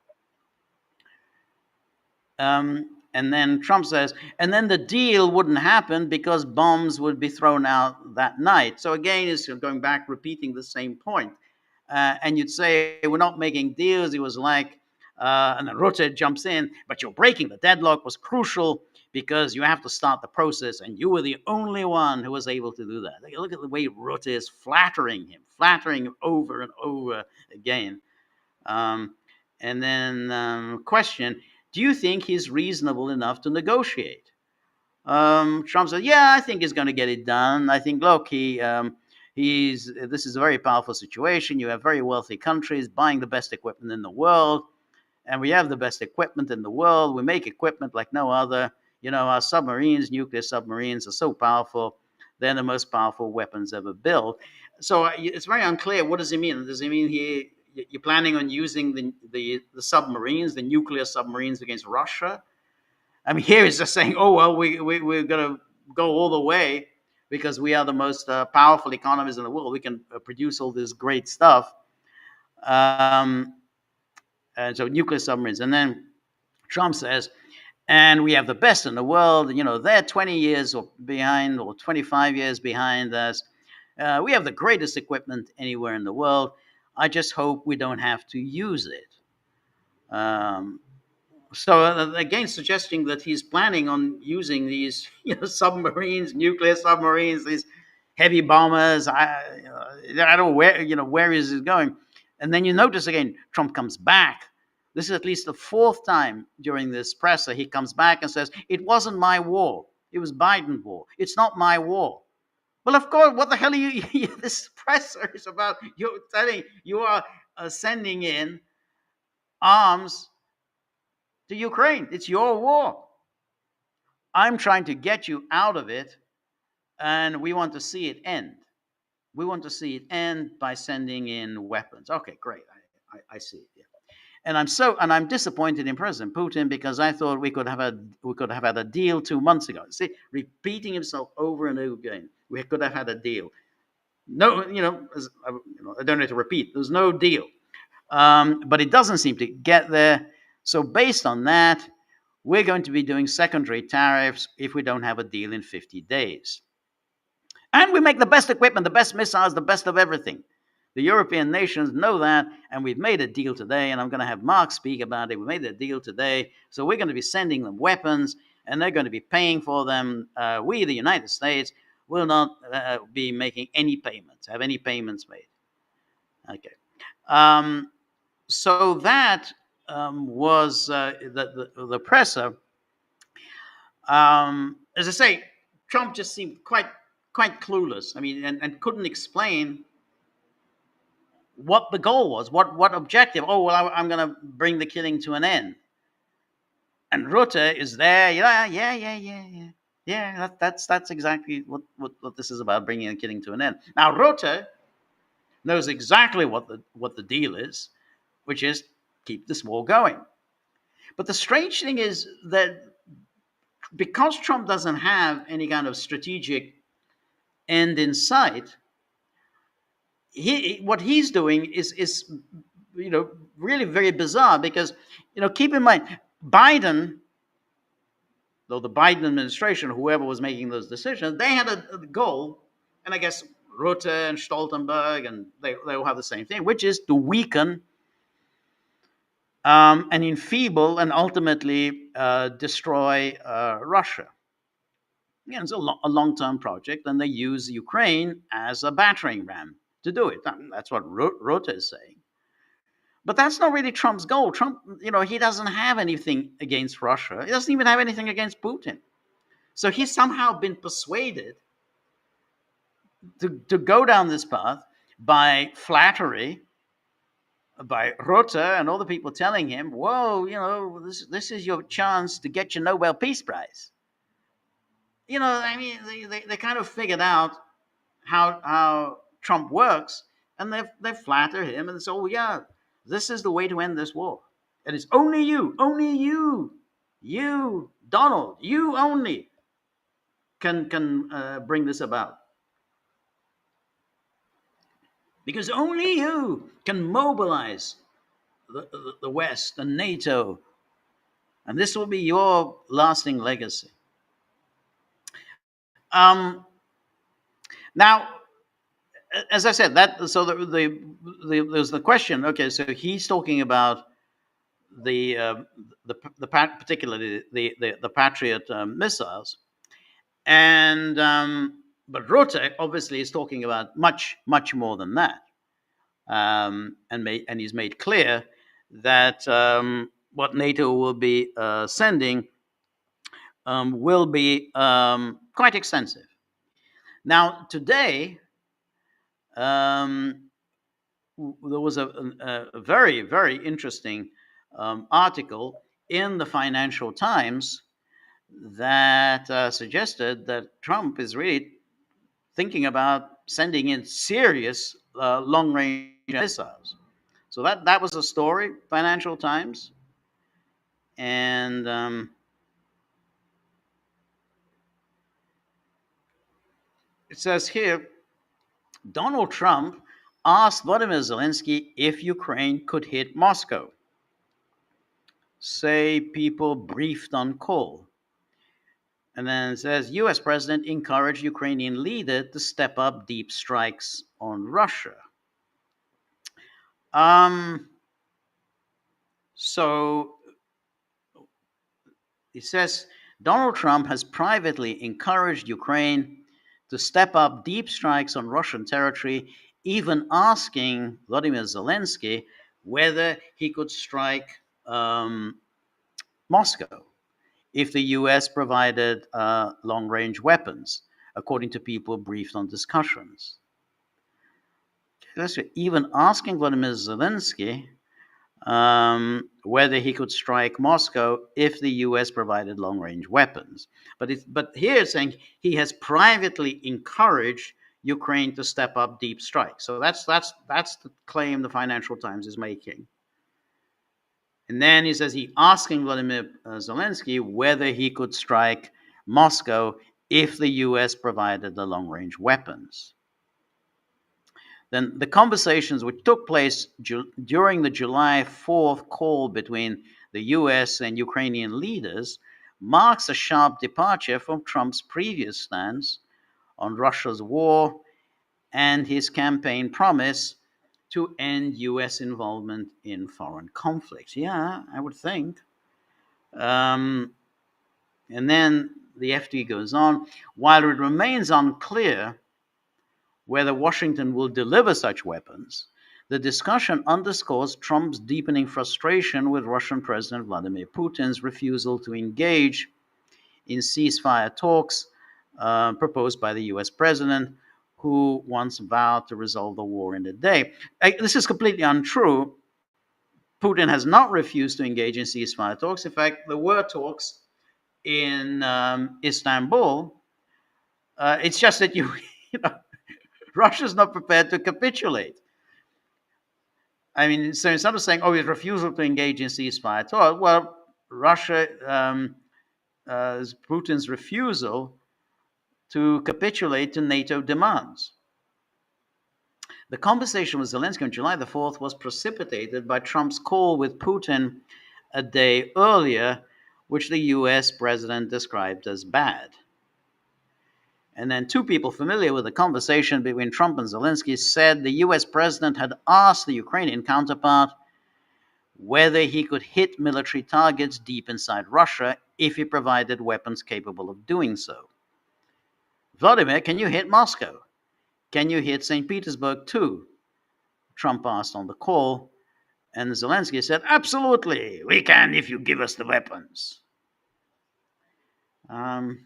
And then Trump says, and then the deal wouldn't happen because bombs would be thrown out that night. So again, it's going back, repeating the same point. And you'd say, we're not making deals. He was like, and then Rutte jumps in, but you're breaking the deadlock was crucial because you have to start the process, and you were the only one who was able to do that. Look at the way Rutte is flattering him over and over again. And then question, do you think he's reasonable enough to negotiate? Trump said, yeah, I think he's going to get it done. I think, look, this is a very powerful situation. You have very wealthy countries buying the best equipment in the world, and we have the best equipment in the world. We make equipment like no other. Our submarines, nuclear submarines, are so powerful. They're the most powerful weapons ever built. So it's very unclear. What does he mean? Does he mean you're planning on using the submarines, the nuclear submarines, against Russia? I mean, here he's just saying, oh, well, we're going to go all the way because we are the most powerful economies in the world. We can produce all this great stuff. And so nuclear submarines. And then Trump says, and we have the best in the world. They're 20 years behind or 25 years behind us. We have the greatest equipment anywhere in the world. I just hope we don't have to use it. So again, suggesting that he's planning on using these submarines, nuclear submarines, these heavy bombers. I don't know where is it going. And then you notice again, Trump comes back. This is at least the fourth time during this presser. He comes back and says, it wasn't my war. It was Biden's war. It's not my war. Well, of course, what the hell are you? This presser is about, you're telling, you are sending in arms to Ukraine. It's your war. I'm trying to get you out of it, and we want to see it end. We want to see it end by sending in weapons. Okay, great. I see it. Yeah. And I'm disappointed in President Putin because I thought we could have had a deal 2 months ago. See, repeating himself over and over again. We could have had a deal. No, I don't need to repeat. There's no deal, but it doesn't seem to get there. So based on that, we're going to be doing secondary tariffs if we don't have a deal in 50 days. And we make the best equipment, the best missiles, the best of everything. The European nations know that, and we've made a deal today, and I'm going to have Mark speak about it. We made a deal today, so we're going to be sending them weapons, and they're going to be paying for them. We, the United States, will not be making any payments, have any payments made. Okay. So that was the presser. As I say, Trump just seemed quite clueless. I mean, and couldn't explain what the goal was, what objective. Oh, well, I'm going to bring the killing to an end. And Rutte is there. Yeah. That's exactly what this is about, bringing the killing to an end. Now, Rutte knows exactly what the deal is, which is keep this war going. But the strange thing is that because Trump doesn't have any kind of strategic end in sight, what he's doing is really very bizarre because keep in mind Biden, though the Biden administration, whoever was making those decisions, they had a goal, and I guess Rutte and Stoltenberg and they all have the same thing, which is to weaken and enfeeble and ultimately destroy Russia. Yeah, it's a long-term project, and they use Ukraine as a battering ram to do it. That's what Rutte is saying. But that's not really Trump's goal. Trump, he doesn't have anything against Russia. He doesn't even have anything against Putin. So he's somehow been persuaded to go down this path by flattery, by Rutte and all the people telling him, whoa, this is your chance to get your Nobel Peace Prize. I mean, they kind of figured out how Trump works, and they flatter him and say, oh, yeah, this is the way to end this war. And it's only you, Donald, you only can bring this about. Because only you can mobilize the West and NATO, and this will be your lasting legacy. Um, Now, as I said, that so there's the question. Okay, so he's talking about the particularly the Patriot missiles, and but Rutte obviously is talking about much more than that, and he's made clear that what NATO will be sending will be quite extensive. Now, today, um, there was a very, very interesting article in the Financial Times that suggested that Trump is really thinking about sending in serious long range missiles. So that was a story, Financial Times. And it says here Donald Trump asked Vladimir Zelensky if Ukraine could hit Moscow. Say people briefed on call. And then it says US President encouraged Ukrainian leader to step up deep strikes on Russia. So it says Donald Trump has privately encouraged Ukraine to step up deep strikes on Russian territory, even asking Vladimir Zelensky whether he could strike Moscow if the US provided long range weapons, according to people briefed on discussions. Even asking Vladimir Zelensky whether he could strike Moscow if the US provided long range weapons. But here it's saying he has privately encouraged Ukraine to step up deep strikes. So that's the claim the Financial Times is making. And then he says he asking Vladimir Zelensky whether he could strike Moscow if the US provided the long range weapons. Then the conversations which took place during the July 4th call between the US and Ukrainian leaders marks a sharp departure from Trump's previous stance on Russia's war and his campaign promise to end US involvement in foreign conflicts. Yeah, I would think. And then the FT goes on, while it remains unclear whether Washington will deliver such weapons, the discussion underscores Trump's deepening frustration with Russian President Vladimir Putin's refusal to engage in ceasefire talks proposed by the US president, who once vowed to resolve the war in a day. This is completely untrue. Putin has not refused to engage in ceasefire talks. In fact, there were talks in Istanbul. It's just that you know, Russia's not prepared to capitulate. I mean, so instead of saying, "Oh, his refusal to engage in ceasefire talks," well, Russia, Putin's refusal to capitulate to NATO demands. The conversation with Zelensky on July the 4th was precipitated by Trump's call with Putin a day earlier, which the US president described as bad. And then two people familiar with the conversation between Trump and Zelensky said the US president had asked the Ukrainian counterpart whether he could hit military targets deep inside Russia if he provided weapons capable of doing so. Vladimir, can you hit Moscow? Can you hit St. Petersburg too? Trump asked on the call, and Zelensky said, absolutely, we can if you give us the weapons. And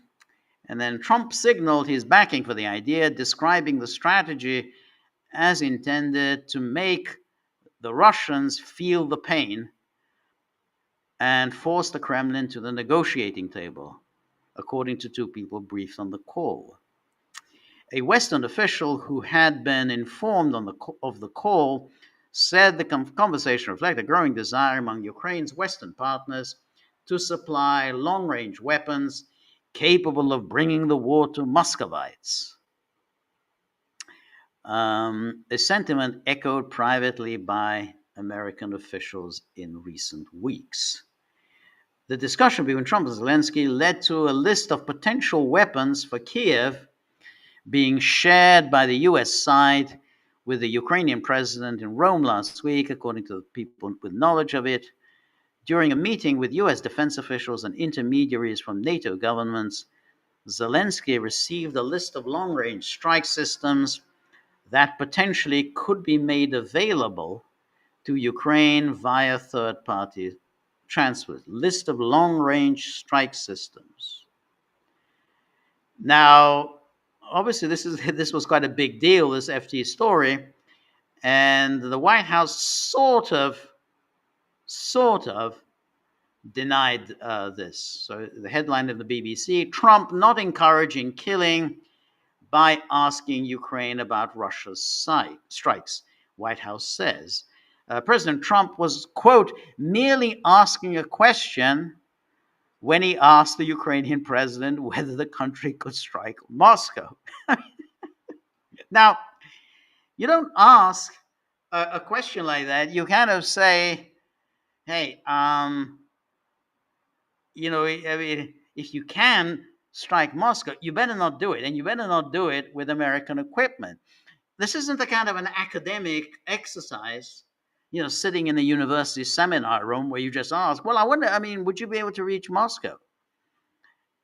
then Trump signaled his backing for the idea, describing the strategy as intended to make the Russians feel the pain and force the Kremlin to the negotiating table, according to two people briefed on the call. A Western official who had been informed of the call said the conversation reflected a growing desire among Ukraine's Western partners to supply long-range weapons capable of bringing the war to Muscovites. A sentiment echoed privately by American officials in recent weeks. The discussion between Trump and Zelensky led to a list of potential weapons for Kiev being shared by the US side with the Ukrainian president in Rome last week, according to the people with knowledge of it. During a meeting with US defense officials and intermediaries from NATO governments, Zelensky received a list of long-range strike systems that potentially could be made available to Ukraine via third-party transfers. List of long-range strike systems. Now, obviously, this was quite a big deal, this FT story, and the White House sort of denied this. So the headline of the BBC: Trump not encouraging killing by asking Ukraine about Russia's strikes. White House says President Trump was, quote, merely asking a question when he asked the Ukrainian president whether the country could strike Moscow. Now, you don't ask a question like that. You kind of say, hey, you know, I mean, if you can strike Moscow, you better not do it. And you better not do it with American equipment. This isn't a kind of an academic exercise, you know, sitting in a university seminar room where you just ask, well, I wonder, I mean, would you be able to reach Moscow?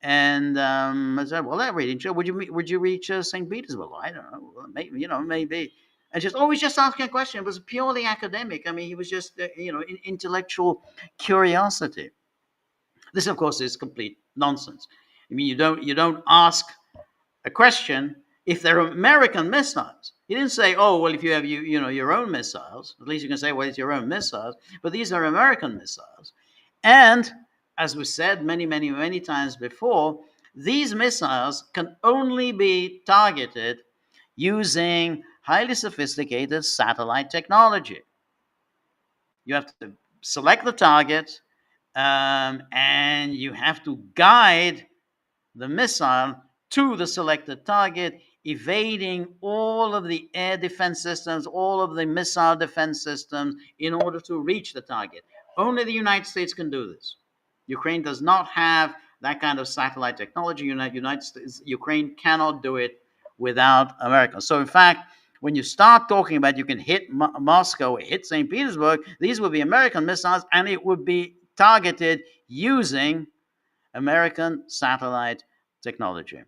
And I said, well, that reading, would you reach St. Petersburg? Well, I don't know, maybe, you know, maybe. And just always just asking a question. It was purely academic. I mean, he was just, you know, intellectual curiosity. This, of course, is complete nonsense. I mean, you don't ask a question if they're American missiles. He didn't say, oh, well, if you have your own missiles, at least you can say, well, it's your own missiles. But these are American missiles. And as we said many times before, these missiles can only be targeted using highly sophisticated satellite technology. You have to select the target, and you have to guide the missile to the selected target, evading all of the air defense systems, all of the missile defense systems, in order to reach the target. Only the United States can do this. Ukraine does not have that kind of satellite technology. Ukraine cannot do it without America. So, in fact, when you start talking about you can hit Moscow or hit St. Petersburg, these would be American missiles, and it would be targeted using American satellite technology.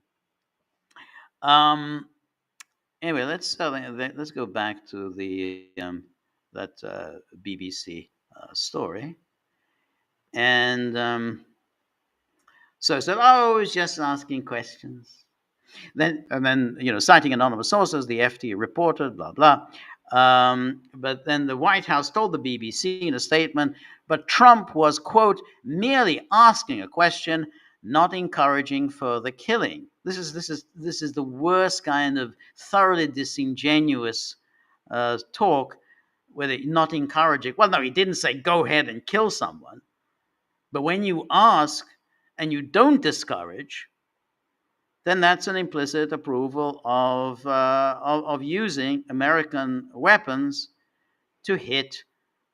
Anyway, let's go back to the that BBC story, and so I said, "Oh, I was just asking questions." Then citing anonymous sources, the FT reported, blah blah. But then the White House told the BBC in a statement, but Trump was, quote, merely asking a question, not encouraging further killing. This is the worst kind of thoroughly disingenuous talk, where they're not encouraging. Well, no, he didn't say go ahead and kill someone. But when you ask and you don't discourage, then that's an implicit approval of using American weapons to hit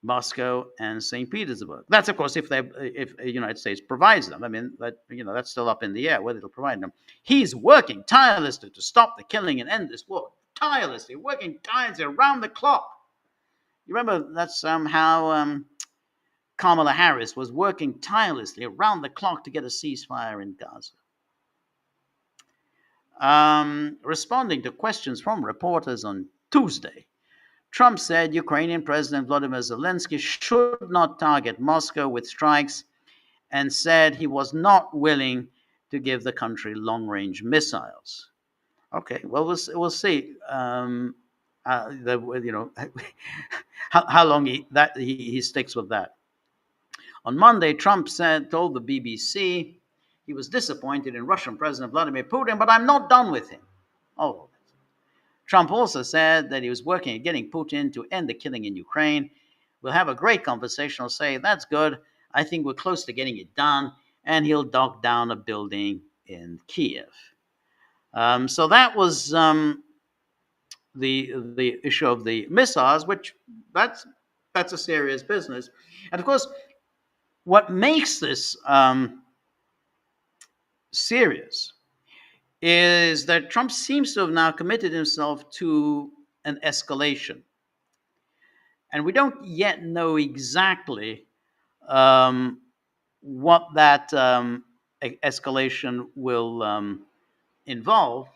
Moscow and St. Petersburg. That's, of course, if the United States provides them. I mean, that's still up in the air whether it'll provide them. He's working tirelessly to stop the killing and end this war. Tirelessly, working tirelessly around the clock. You remember that's how Kamala Harris was working tirelessly around the clock to get a ceasefire in Gaza. Responding to questions from reporters on Tuesday, Trump said Ukrainian President Volodymyr Zelensky should not target Moscow with strikes, and said he was not willing to give the country long-range missiles. Okay, well, we'll see. How long he sticks with that. On Monday, Trump told the BBC he was disappointed in Russian President Vladimir Putin, but I'm not done with him. Oh, Trump also said that he was working at getting Putin to end the killing in Ukraine. We'll have a great conversation. I'll say, that's good. I think we're close to getting it done. And he'll knock down a building in Kiev. So that was the issue of the missiles, which that's a serious business. And of course, what makes this serious is that Trump seems to have now committed himself to an escalation. And we don't yet know exactly what that escalation will involve.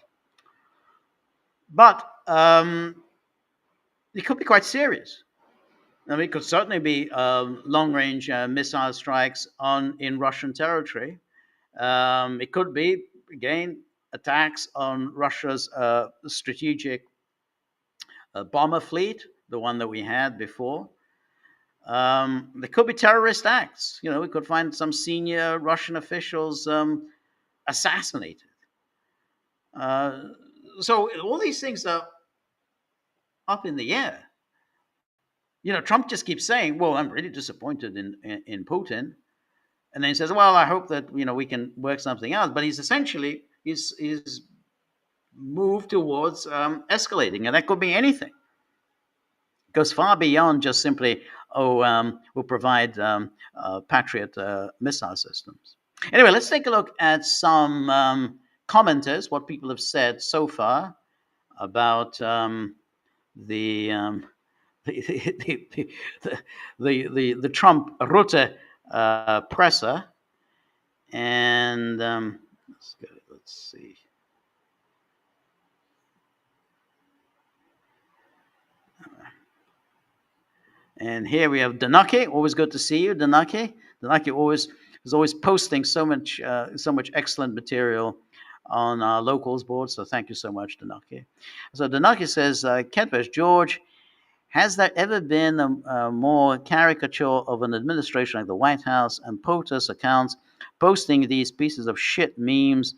But it could be quite serious. I mean, it could certainly be long-range missile strikes in Russian territory. It could be, again, attacks on Russia's strategic bomber fleet, the one that we had before. There could be terrorist acts. We could find some senior Russian officials assassinated. So all these things are up in the air. Trump just keeps saying, well, I'm really disappointed in Putin. And then he says, well, I hope that, we can work something out. But he's essentially, he's moved towards escalating. And that could be anything. It goes far beyond just simply, we'll provide Patriot missile systems. Anyway, let's take a look at some commenters, what people have said so far about the Trump Rutte presser, and let's see. And here we have Danaki. Always good to see you, Danaki. Danaki is always posting so much excellent material on our locals board. So thank you so much, Danaki. So Danaki says, Ketvesh, George, has there ever been a more caricature of an administration like the White House and POTUS accounts posting these pieces of shit memes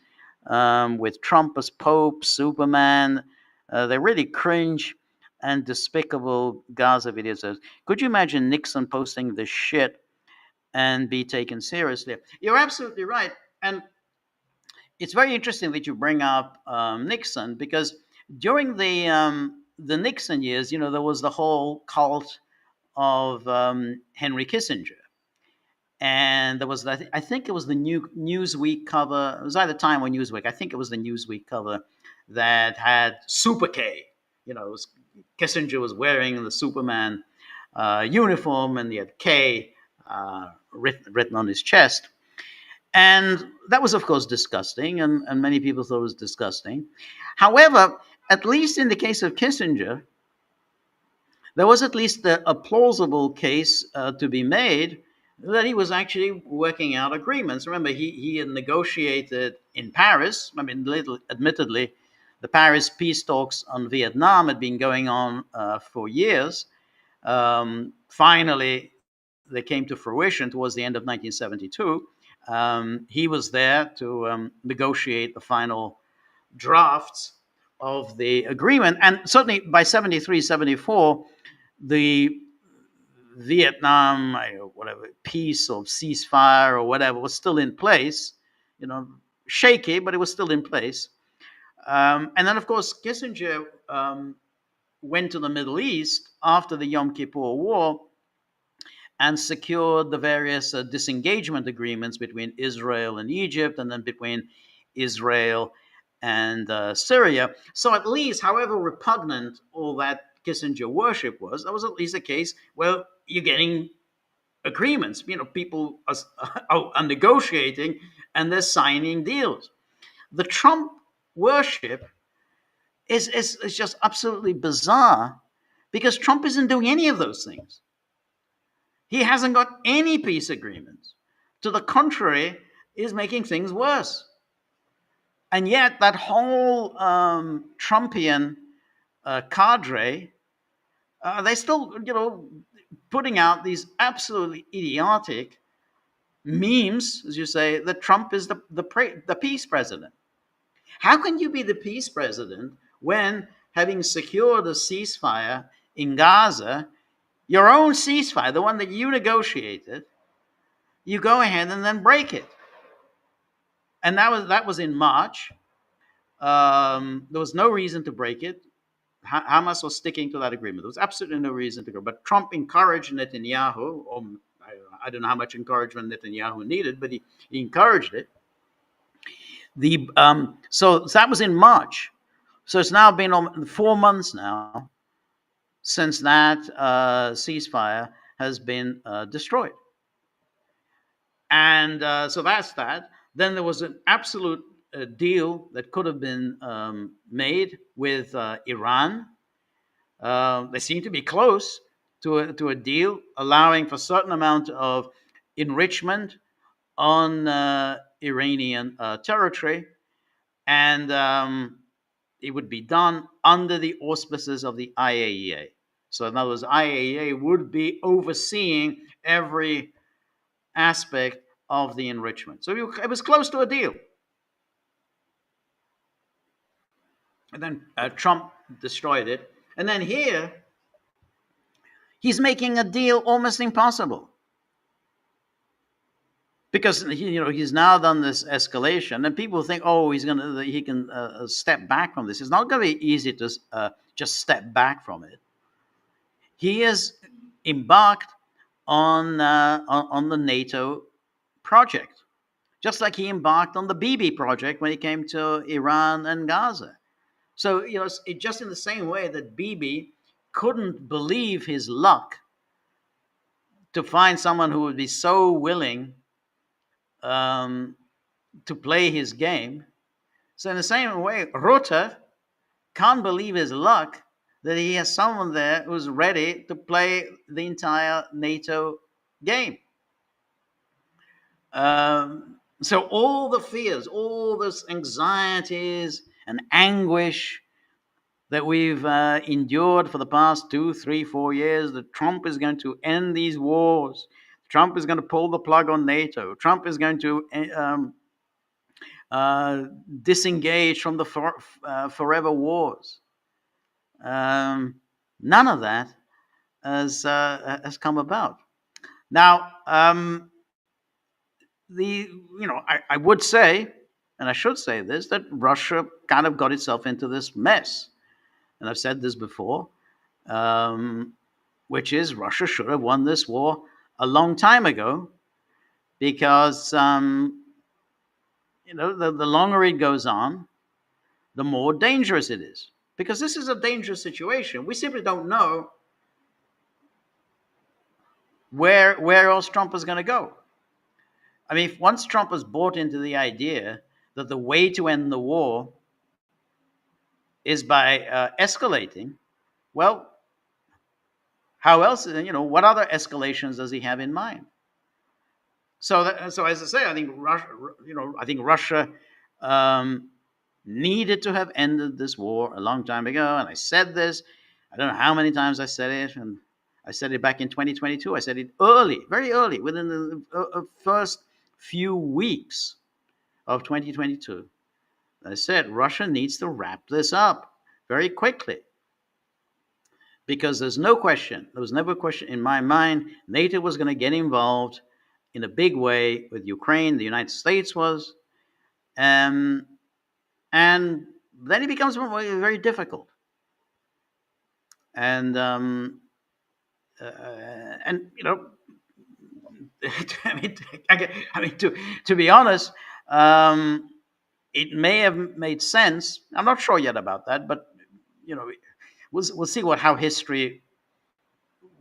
with Trump as Pope, Superman? They're really cringe and despicable Gaza videos. Could you imagine Nixon posting this shit and be taken seriously? You're absolutely right. And it's very interesting that you bring up Nixon, because during the Nixon years, there was the whole cult of Henry Kissinger. And there was, I think it was the Newsweek cover. It was either Time or Newsweek. I think it was the Newsweek cover that had Super K. Kissinger was wearing the Superman uniform, and he had K written on his chest. And that was, of course, disgusting, and many people thought it was disgusting. However, at least in the case of Kissinger, there was at least a plausible case to be made that he was actually working out agreements. Remember, he had negotiated in Paris. I mean, admittedly, the Paris peace talks on Vietnam had been going on for years. Finally, they came to fruition towards the end of 1972. He was there to negotiate the final drafts of the agreement. And certainly by 73, 74, the Vietnam, peace or ceasefire or whatever was still in place, shaky, but it was still in place. And then, of course, Kissinger went to the Middle East after the Yom Kippur War and secured the various disengagement agreements between Israel and Egypt, and then between Israel and Syria. So at least, however repugnant all that Kissinger worship was, that was at least a case where you're getting agreements. People are negotiating and they're signing deals. The Trump worship is just absolutely bizarre, because Trump isn't doing any of those things. He hasn't got any peace agreements. To the contrary, is making things worse. And yet that whole Trumpian cadre, they're still, putting out these absolutely idiotic memes, as you say, that Trump is the peace president. How can you be the peace president when having secured a ceasefire in Gaza, your own ceasefire, the one that you negotiated, you go ahead and then break it. And that was in March. There was no reason to break it. Hamas was sticking to that agreement. There was absolutely no reason to go. But Trump encouraged Netanyahu, or I don't know how much encouragement Netanyahu needed, but he encouraged it. So that was in March. So it's now been 4 months now since that ceasefire has been destroyed. And so that's that. Then there was an absolute deal that could have been made with Iran. They seem to be close to a deal allowing for a certain amount of enrichment on Iranian territory, and it would be done under the auspices of the IAEA. So in other words, IAEA would be overseeing every aspect of the enrichment. So it was close to a deal. And then Trump destroyed it. And then here, he's making a deal almost impossible. Because he's now done this escalation, and people think, oh, he can step back from this. It's not going to be easy to just step back from it. He has embarked on the NATO project, just like he embarked on the Bibi project when he came to Iran and Gaza. So just in the same way that Bibi couldn't believe his luck to find someone who would be so willing to play his game. So in the same way, Rutte can't believe his luck that he has someone there who's ready to play the entire NATO game. So all the fears, all those anxieties and anguish that we've endured for the past 2, 3, 4 years, that Trump is going to end these wars, Trump is going to pull the plug on NATO, Trump is going to disengage from the forever wars. None of that has come about. Now, I would say, and I should say this, that Russia kind of got itself into this mess. And I've said this before, which is Russia should have won this war a long time ago, because the longer it goes on, the more dangerous it is. Because this is a dangerous situation. We simply don't know where else Trump is going to go. I mean, once Trump has bought into the idea that the way to end the war is by escalating, well, how else? What other escalations does he have in mind? So as I say, I think Russia needed to have ended this war a long time ago. And I said this. I don't know how many times I said it, and I said it back in 2022. I said it early, very early, within the first few weeks of 2022. I said Russia needs to wrap this up very quickly, because there was never a question in my mind NATO was going to get involved in a big way with Ukraine. The United States was, and then it becomes very difficult. And to be honest, it may have made sense. I'm not sure yet about that, but we'll see how history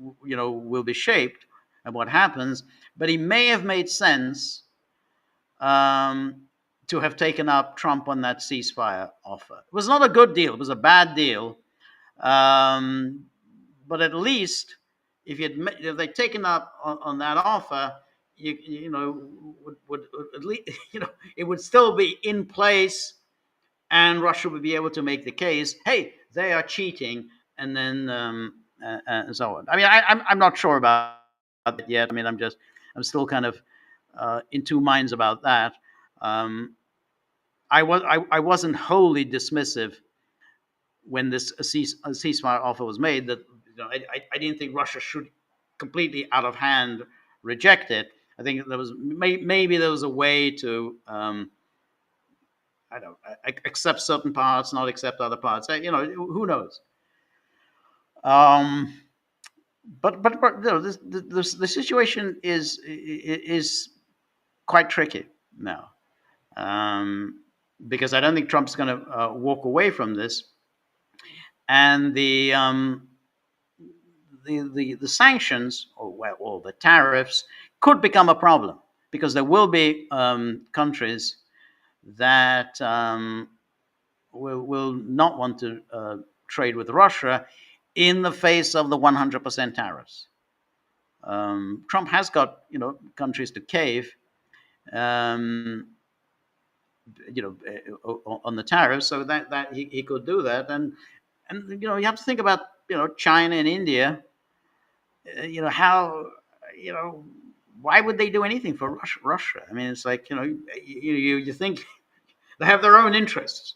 will be shaped and what happens. But it may have made sense to have taken up Trump on that ceasefire offer. It was not a good deal. It was a bad deal. But at least if they'd taken up on that offer, would at least it would still be in place, and Russia would be able to make the case, hey, they are cheating, and then and so on. I mean, I'm not sure about that yet. I mean, I'm still kind of in two minds about that. I wasn't wholly dismissive when this ceasefire offer was made, that I didn't think Russia should completely out of hand reject it. I think there was maybe there was a way to I don't accept certain parts, not accept other parts. Who knows? Um, but the situation is quite tricky now, because I don't think Trump's going to walk away from this, and the sanctions or the tariffs could become a problem, because there will be countries that will not want to trade with Russia in the face of the 100% tariffs. Trump has got countries to cave, on the tariffs, so that he could do that, and you have to think about China and India. How why would they do anything for Russia? I mean, it's like you think they have their own interests.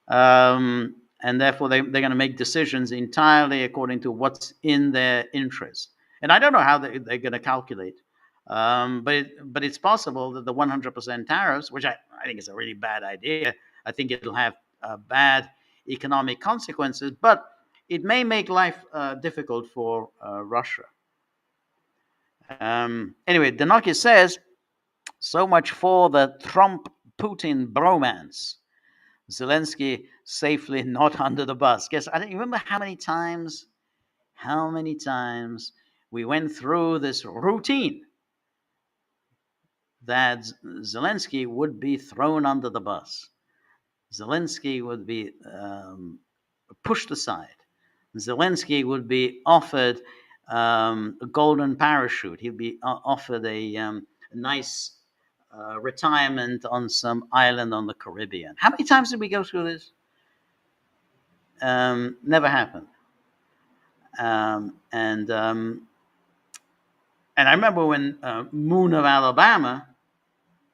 And therefore they're going to make decisions entirely according to what's in their interest. And I don't know how they're going to calculate, but it's possible that the 100% tariffs, which I think is a really bad idea, I think it'll have bad economic consequences, but it may make life difficult for Russia. Anyway, Denaki says, so much for the Trump-Putin bromance. Zelensky safely not under the bus. Guess I don't remember how many times we went through this routine that Zelensky would be thrown under the bus. Zelensky would be pushed aside. Zelensky would be offered a golden parachute. He'd be offered a nice retirement on some island on the Caribbean. How many times did we go through this? Never happened. And I remember when Moon of Alabama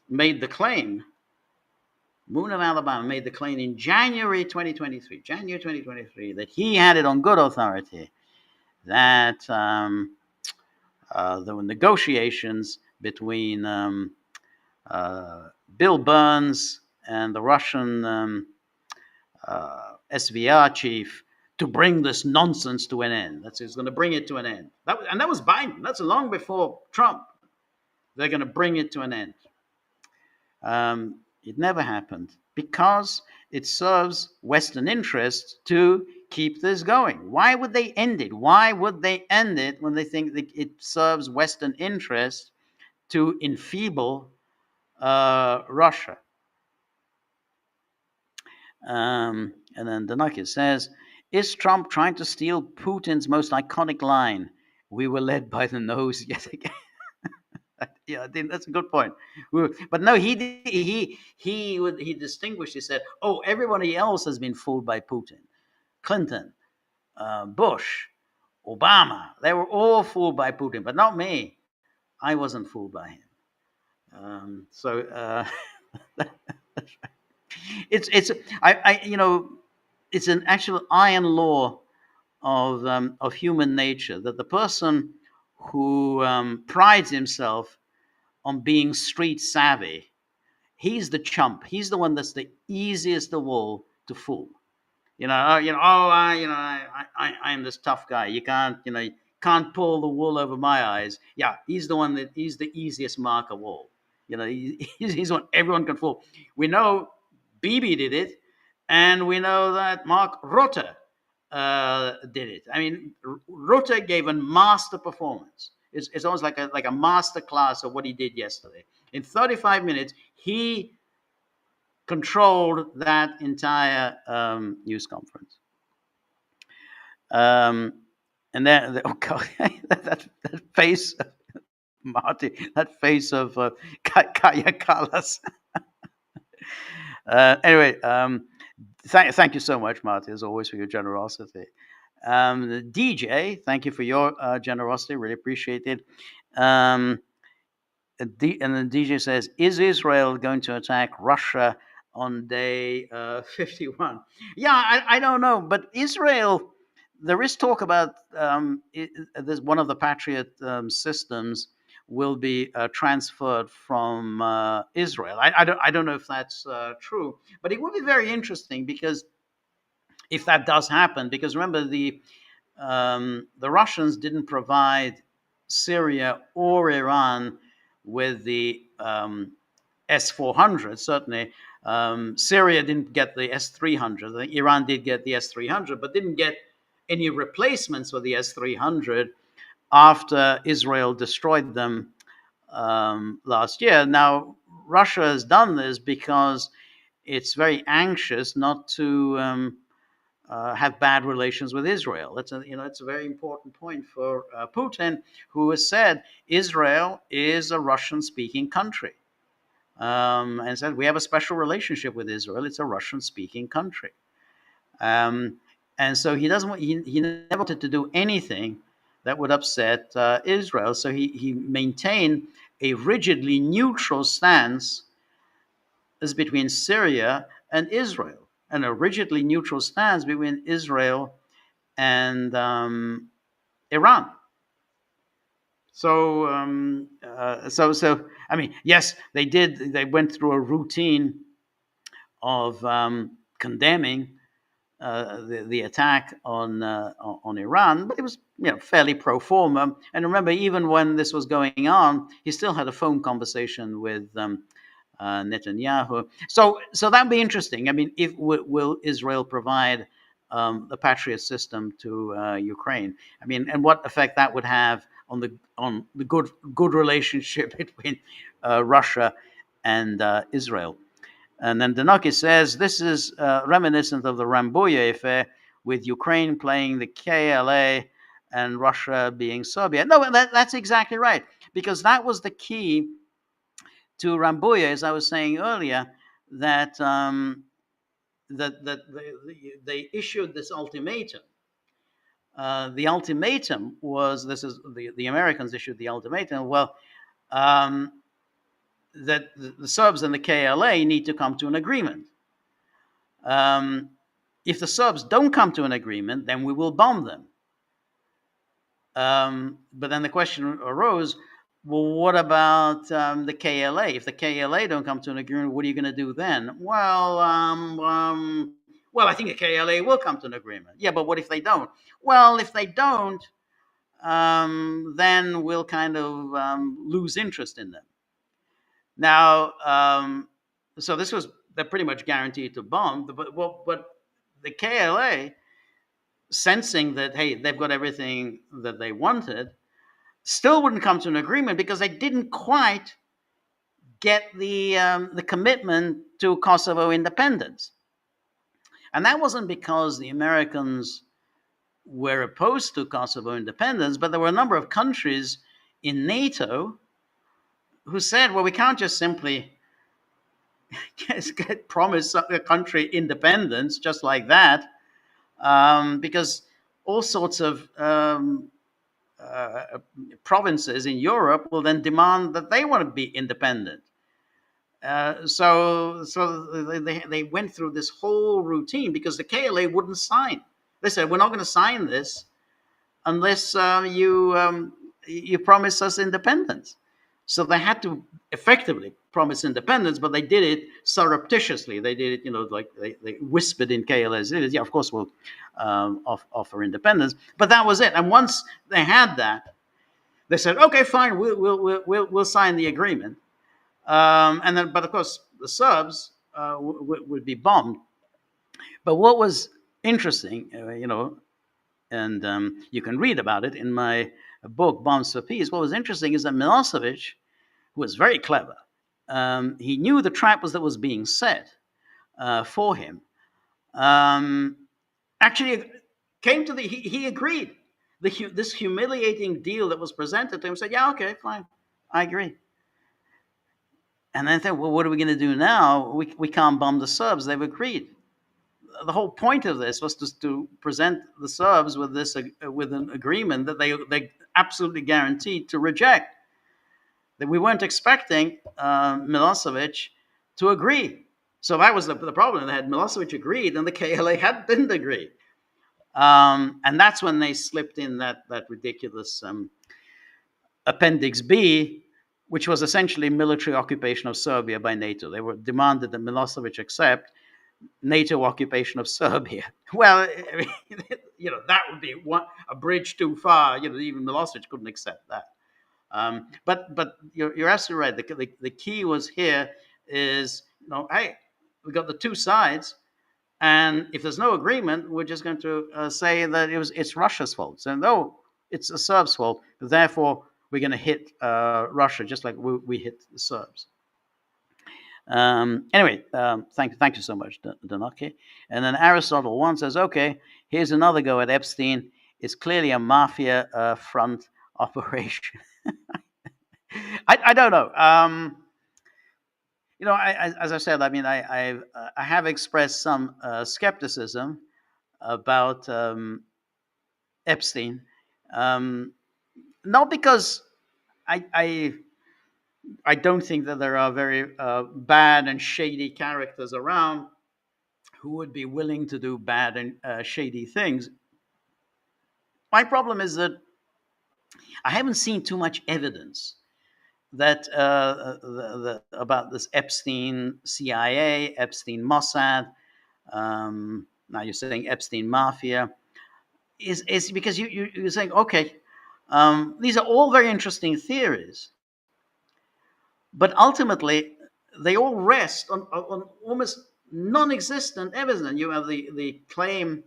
made the claim. Moon of Alabama made the claim in January 2023, that he had it on good authority that there were negotiations between Bill Burns and the Russian SVR chief to bring this nonsense to an end. That's it's going to bring it to an end. That was Biden. That's long before Trump. They're going to bring it to an end. It never happened because it serves Western interests to keep this going. Why would they end it? Why would they end it when they think that it serves Western interests to enfeeble Russia? And then Danakis says, is Trump trying to steal Putin's most iconic line? We were led by the nose yet again. Yeah, I think that's a good point. But no, he distinguished. He said, "Oh, everybody else has been fooled by Putin. Clinton, Bush, Obama. They were all fooled by Putin, but not me. I wasn't fooled by him." It's an actual iron law of human nature that the person who prides himself on being street savvy, he's the chump. He's the one that's the easiest of all to fool. I am this tough guy. You can't pull the wool over my eyes. Yeah, he's the easiest mark of all. He's one everyone can fool. We know Bibi did it, and we know that Mark Rutte did it. I mean, Rutte gave a master performance. It's almost like a master class of what he did yesterday. In 35 minutes, he controlled that entire news conference. And then, oh God, that face, Marty, that face of Kaya Kallas. Anyway, thank you so much, Marty, as always, for your generosity. DJ, thank you for your generosity. Really appreciate it. And then DJ says, is Israel going to attack Russia on day 51. Yeah, I don't know, but Israel, there is talk about this, one of the Patriot systems will be transferred from Israel. I don't know if that's true, but it would be very interesting because if that does happen, because remember the Russians didn't provide Syria or Iran with the S-400. Certainly, Syria didn't get the S-300. Iran did get the S-300, but didn't get any replacements for the S-300 after Israel destroyed them last year. Now, Russia has done this because it's very anxious not to have bad relations with Israel. It's a very important point for Putin, who has said Israel is a Russian-speaking country, and said we have a special relationship with Israel. It's a Russian-speaking country, and so he doesn't want. He never wanted to do anything that would upset Israel. So he maintained a rigidly neutral stance as between Syria and Israel, and a rigidly neutral stance between Israel and Iran. So, I mean, yes, they did. They went through a routine of condemning the attack on Iran, but it was fairly pro forma. And remember, even when this was going on, he still had a phone conversation with Netanyahu. So that'd be interesting. I mean, will Israel provide the Patriot system to Ukraine? I mean, and what effect that would have on the good relationship between Russia and Israel? And then Denoki says this is reminiscent of the Rambouillet affair, with Ukraine playing the KLA and Russia being Serbia. No, that's exactly right, because that was the key to Rambouillet, as I was saying earlier, that they issued this ultimatum. The ultimatum was the Americans issued the ultimatum. Well, that the Serbs and the KLA need to come to an agreement. If the Serbs don't come to an agreement, then we will bomb them. But then the question arose, well, what about the KLA? If the KLA don't come to an agreement, what are you going to do then? Well, I think the KLA will come to an agreement. Yeah, but what if they don't? Well, if they don't, then we'll kind of lose interest in them. Now, so they're pretty much guaranteed to bomb. But the KLA, sensing that, hey, they've got everything that they wanted, still wouldn't come to an agreement because they didn't quite get the commitment to Kosovo independence. And that wasn't because the Americans were opposed to Kosovo independence, but there were a number of countries in NATO who said, well, we can't just simply promise a country independence just like that, because all sorts of provinces in Europe will then demand that they want to be independent. So they went through this whole routine because the KLA wouldn't sign. They said, we're not going to sign this unless you promise us independence. So they had to effectively promise independence, but they did it surreptitiously. They did it, like they whispered in KLA's ears, yeah, of course we'll offer independence. But that was it. And once they had that, they said, okay, fine, we'll sign the agreement. And then, but of course, the Serbs would be bombed. But what was interesting, and you can read about it in my book, Bombs for Peace. What was interesting is that Milosevic, who was very clever, he knew the trap that was being set for him. Actually, came to he agreed. This humiliating deal that was presented to him, said, yeah, okay, fine, I agree. And then I thought, well, what are we going to do now? We can't bomb the Serbs. They've agreed. The whole point of this was to present the Serbs with an agreement that they absolutely guaranteed to reject. That we weren't expecting Milosevic to agree. So that was the problem. They had Milosevic agreed, and the KLA didn't agree. And that's when they slipped in that ridiculous Appendix B, which was essentially military occupation of Serbia by NATO. They were demanded that Milosevic accept NATO occupation of Serbia. Well, I mean, that would be a bridge too far. Even Milosevic couldn't accept that. But you're absolutely right. The key was here is, hey, we got the two sides, and if there's no agreement, we're just going to say that it's Russia's fault. So no, it's the Serbs' fault. Therefore, we're going to hit Russia just like we hit the Serbs. Anyway, thank you so much, Danaki. And then Aristotle 1 says, okay, here's another go at Epstein. It's clearly a mafia front operation. I don't know. As I said, I mean, I have expressed some skepticism about Epstein, not because I don't think that there are very bad and shady characters around who would be willing to do bad and shady things. My problem is that I haven't seen too much evidence that about this Epstein CIA, Epstein Mossad, now you're saying Epstein Mafia, is because you're saying, okay, these are all very interesting theories, but ultimately they all rest on almost non-existent evidence. You have the claim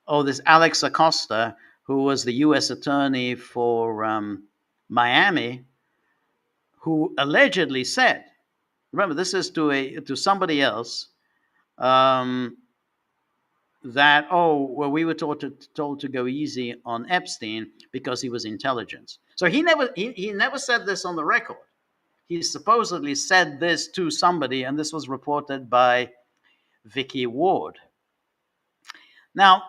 of this Alex Acosta, who was the U.S. attorney for Miami, who allegedly said, remember, this is to somebody else, that, we were told to go easy on Epstein because he was intelligence. So he never said this on the record. He supposedly said this to somebody, and this was reported by Vicky Ward. Now,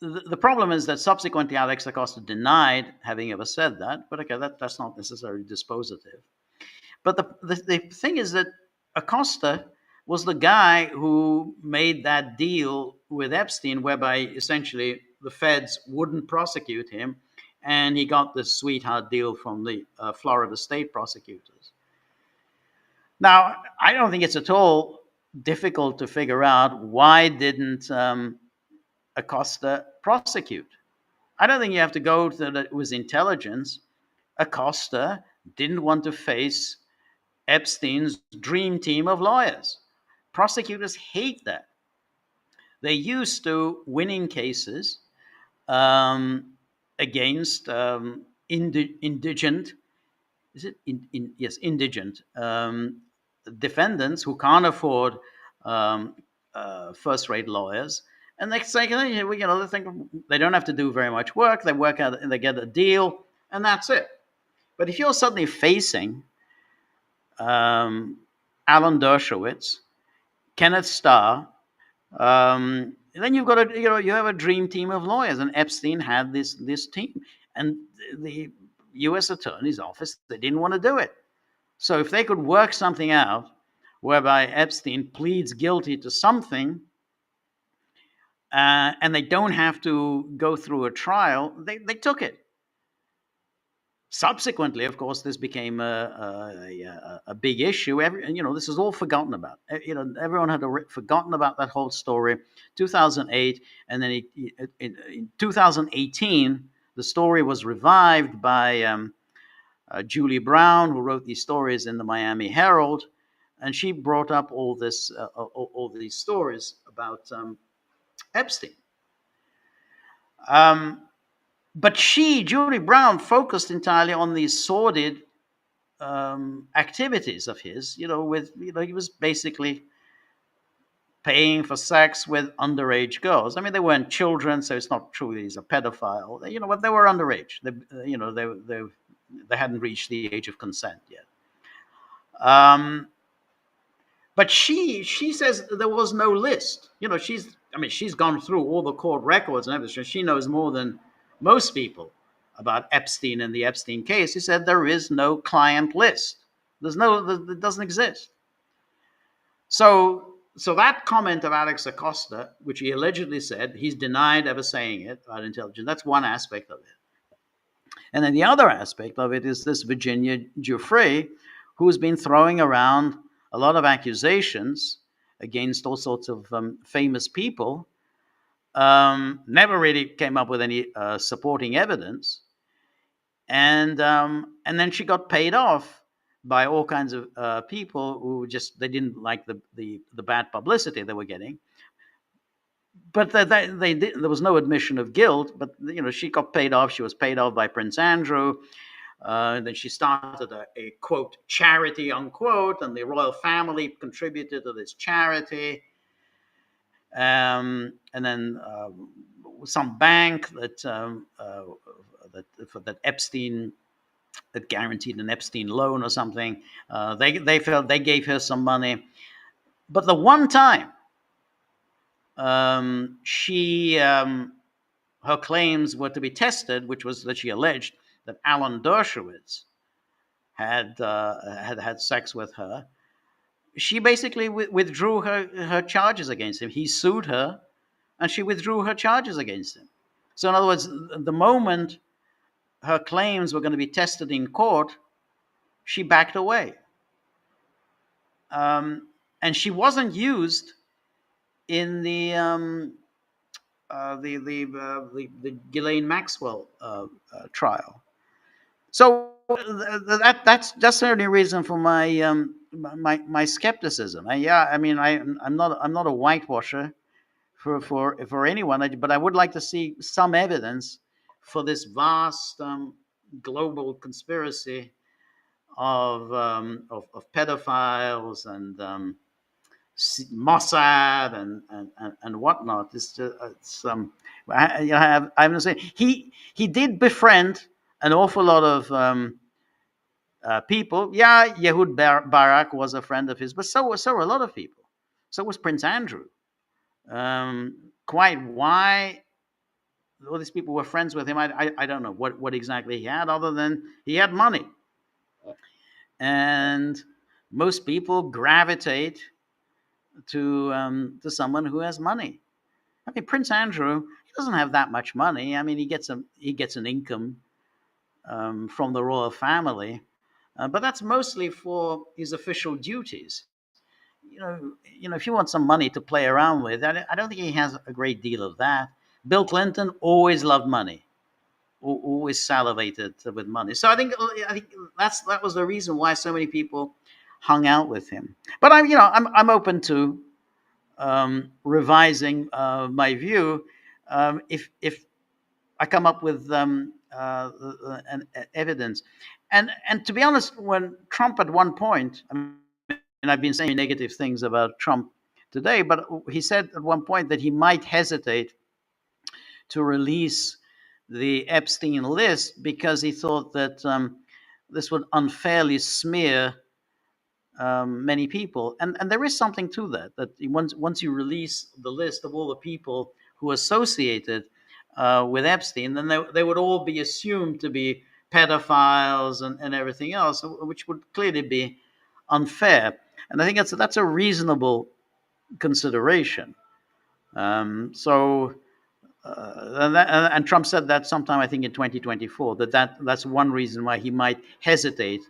the problem is that subsequently Alex Acosta denied having ever said that, but okay, that's not necessarily dispositive. But the thing is that Acosta was the guy who made that deal with Epstein, whereby essentially the feds wouldn't prosecute him, and he got this sweetheart deal from the Florida state prosecutors. Now, I don't think it's at all difficult to figure out why didn't Acosta prosecute. I don't think you have to go to that it was intelligence. Acosta didn't want to face Epstein's dream team of lawyers. Prosecutors hate that. They're used to winning cases against indigent defendants who can't afford first-rate lawyers. And they say, they don't have to do very much work. They work out, and they get a deal, and that's it. But if you're suddenly facing Alan Dershowitz, Kenneth Starr, then you've got you have a dream team of lawyers, and Epstein had this team, and the U.S. Attorney's Office, they didn't want to do it. So if they could work something out whereby Epstein pleads guilty to something, and they don't have to go through a trial, they took it. Subsequently, of course, this became a big issue. This is all forgotten about. Everyone had forgotten about that whole story. 2008, and then in 2018, the story was revived by Julie Brown, who wrote these stories in the Miami Herald, and she brought up all these stories about Epstein. But Julie Brown, focused entirely on these sordid activities of his. He was basically paying for sex with underage girls. I mean, they weren't children, so it's not true that he's a pedophile. But they were underage. They hadn't reached the age of consent yet. But she says there was no list. She's gone through all the court records and everything. She knows more than most people about Epstein and the Epstein case. He said there is no client list. It doesn't exist. So that comment of Alex Acosta, which he allegedly said, he's denied ever saying it about intelligence. That's one aspect of it. And then the other aspect of it is this Virginia Giuffre, who's been throwing around a lot of accusations against all sorts of famous people. Never really came up with any supporting evidence, and then she got paid off by all kinds of people who just they didn't like the bad publicity they were getting. But there was no admission of guilt. But she got paid off. She was paid off by Prince Andrew. Then she started a quote charity unquote, and the royal family contributed to this charity. And then some bank that Epstein that guaranteed an Epstein loan or something. They felt they gave her some money, but the one time her claims were to be tested, which was that she alleged that Alan Dershowitz had sex with her. She basically withdrew her charges against him. He sued her, and she withdrew her charges against him. So in other words, the moment her claims were going to be tested in court, she backed away. And she wasn't used in the Ghislaine Maxwell trial. So that's the only reason for my skepticism. I'm not a whitewasher for anyone, but I would like to see some evidence for this vast global conspiracy of pedophiles and Mossad and whatnot. I haven't seen. He did befriend an awful lot of people. Yeah, Yehud Barak was a friend of his, but so were a lot of people. So was Prince Andrew. Quite why all these people were friends with him, I don't know what exactly he had, other than he had money. And most people gravitate to someone who has money. I mean, Prince Andrew, he doesn't have that much money. I mean, he gets an income from the royal family, but that's mostly for his official duties. If you want some money to play around with, I don't think he has a great deal of that. Bill Clinton always loved money, always salivated with money. So I think that was the reason why so many people hung out with him. But I'm open to revising my view if I come up with an evidence. And to be honest, when Trump at one point, and I've been saying negative things about Trump today, but he said at one point that he might hesitate to release the Epstein list because he thought that this would unfairly smear many people. And there is something to that once you release the list of all the people who are associated with Epstein, then they would all be assumed to be pedophiles and everything else, which would clearly be unfair. And I think that's a reasonable consideration. And Trump said that sometime, I think, in 2024, that's one reason why he might hesitate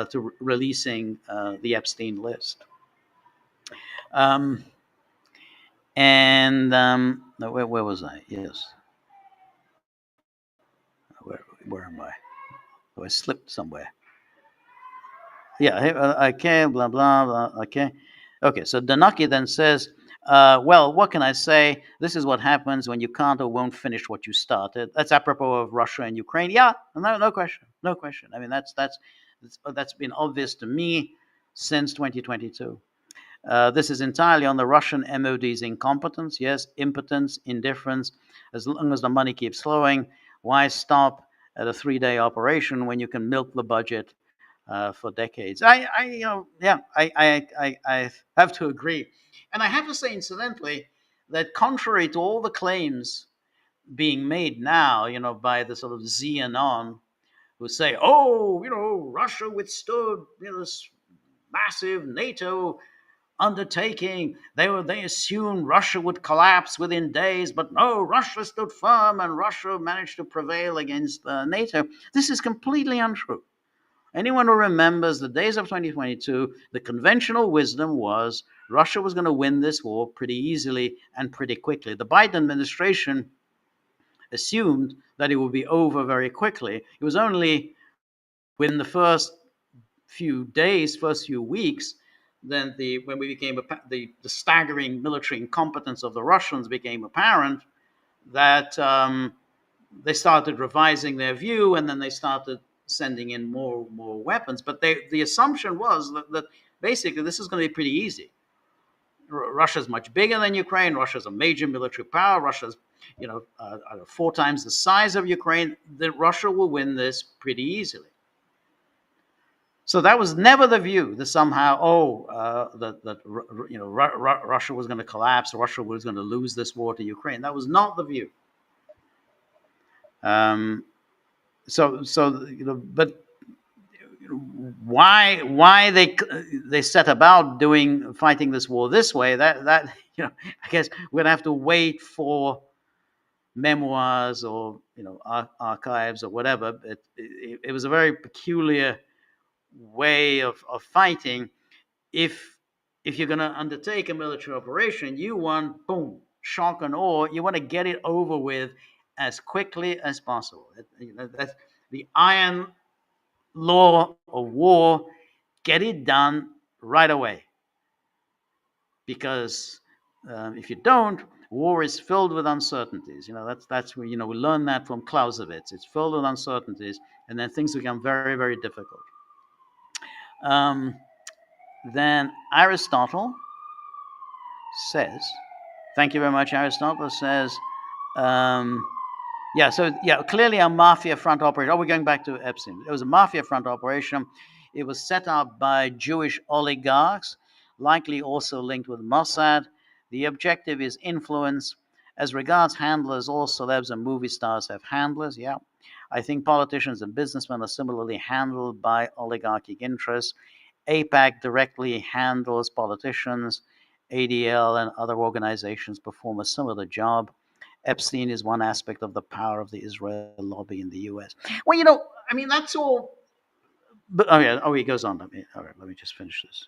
to releasing the Epstein list. Where was I? Yes. Where am I? Oh, I slipped somewhere. Yeah, okay, blah, blah, blah, okay. Okay, so Danaki then says, well, what can I say? This is what happens when you can't or won't finish what you started. That's apropos of Russia and Ukraine. Yeah, no question. I mean, that's been obvious to me since 2022. This is entirely on the Russian MOD's incompetence. Yes, impotence, indifference. As long as the money keeps flowing, why stop at a 3-day operation when you can milk the budget for decades? I have to agree. And I have to say, incidentally, that contrary to all the claims being made now, by the sort of Xenon, who say, Russia withstood this massive NATO undertaking. They assumed Russia would collapse within days, but no, Russia stood firm and Russia managed to prevail against NATO. This is completely untrue. Anyone who remembers the days of 2022, the conventional wisdom was Russia was going to win this war pretty easily and pretty quickly. The Biden administration assumed that it would be over very quickly. It was only within the first few days, first few weeks, then when we became the staggering military incompetence of the Russians became apparent, that they started revising their view, and then they started sending in more weapons. But the assumption was that basically this is going to be pretty easy. Russia's much bigger than Ukraine. Russia's a major military power. Russia's 4 times the size of Ukraine. That Russia will win this pretty easily. So that was never the view that somehow, Russia was going to collapse, Russia was going to lose this war to Ukraine. That was not the view. But why they set about fighting this war this way? That I guess we're gonna have to wait for memoirs or archives or whatever. It was a very peculiar way of fighting. If you're going to undertake a military operation, you want, boom, shock and awe. You want to get it over with as quickly as possible. That's the iron law of war. Get it done right away. Because if you don't, war is filled with uncertainties. That's where, we learn that from Clausewitz. It's filled with uncertainties, and then things become very, very difficult. Then Aristotle says, thank you very much, Aristotle says, clearly a mafia front operation. We're going back to Epstein. It was a mafia front operation. It was set up by Jewish oligarchs, likely also linked with Mossad. The objective is influence. As regards handlers, all celebs and movie stars have handlers, yeah. I think politicians and businessmen are similarly handled by oligarchic interests. AIPAC directly handles politicians. ADL and other organizations perform a similar job. Epstein is one aspect of the power of the Israel lobby in the U.S. Well, that's all. But he goes on. Let me just finish this.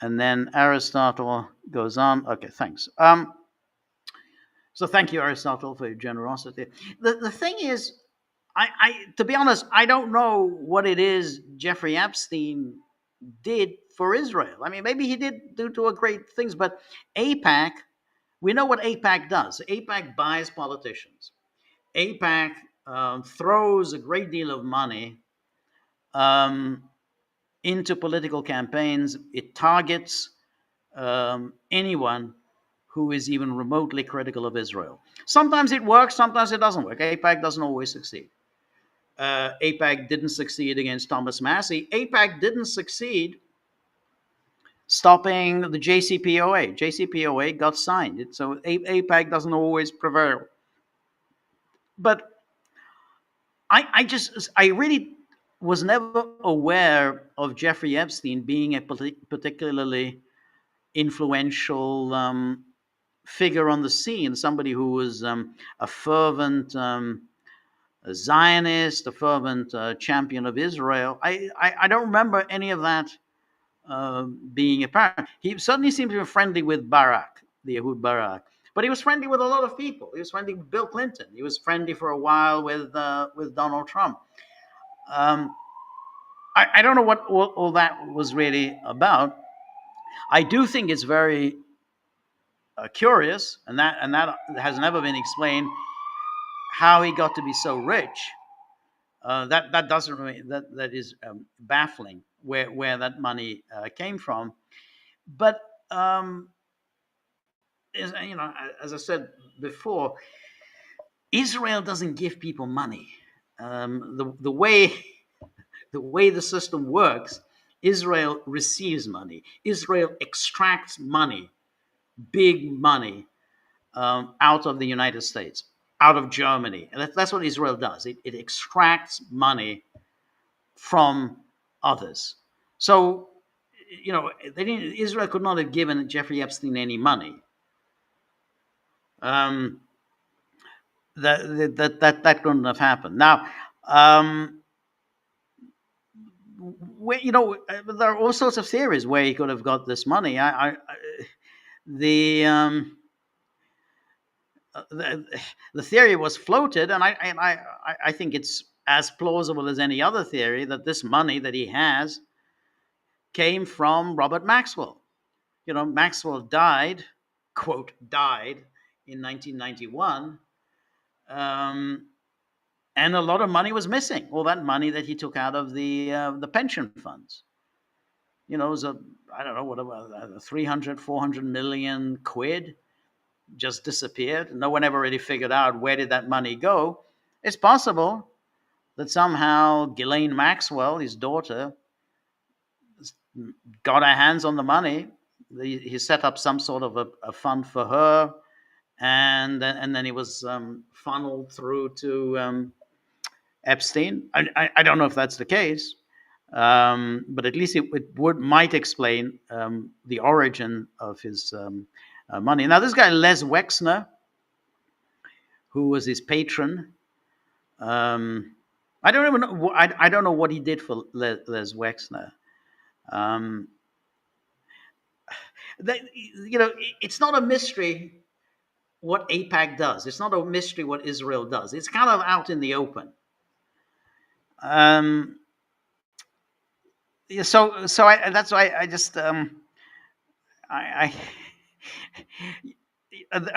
And then Aristotle goes on. Okay, thanks. So thank you, Aristotle, for your generosity. The thing is, to be honest, I don't know what it is Jeffrey Epstein did for Israel. Maybe he did do a great things, but AIPAC, we know what AIPAC does. AIPAC buys politicians. AIPAC throws a great deal of money into political campaigns. It targets anyone who is even remotely critical of Israel. Sometimes it works, sometimes it doesn't work. AIPAC doesn't always succeed. AIPAC didn't succeed against Thomas Massie. AIPAC didn't succeed stopping the JCPOA. JCPOA got signed. So AIPAC doesn't always prevail. But I really was never aware of Jeffrey Epstein being a particularly influential figure on the scene, somebody who was a fervent a Zionist, a fervent champion of Israel. I don't remember any of that being apparent. He certainly seemed to be friendly with Barak, the Ehud Barak, but he was friendly with a lot of people. He was friendly with Bill Clinton. He was friendly for a while with Donald Trump. I don't know what all that was really about. I do think it's very curious, and that has never been explained, how he got to be so rich. That doesn't really, that is baffling where that money came from. But as I said before, Israel doesn't give people money. The way the system works, Israel receives money. Israel extracts money, big money, out of the United States, out of Germany. And that's what Israel does. It extracts money from others. So Israel could not have given Jeffrey Epstein any money. Um, that couldn't have happened. Now, there are all sorts of theories where he could have got this money. The, um, the theory was floated, and I think it's as plausible as any other theory that this money that he has came from Robert Maxwell. Maxwell died, quote, died in 1991, and a lot of money was missing. All that money that he took out of the pension funds. It was I don't know, what about 300, 400 million quid just disappeared. No one ever really figured out where did that money go. It's possible that somehow Ghislaine Maxwell, his daughter, got her hands on the money. He set up some sort of a fund for her, and then he was funneled through to Epstein. I don't know if that's the case, but at least it might explain the origin of his money. Now, this guy Les Wexner, who was his patron, I don't even know. I don't know what he did for Les Wexner. It's not a mystery what AIPAC does. It's not a mystery what Israel does. It's kind of out in the open. That's why I just I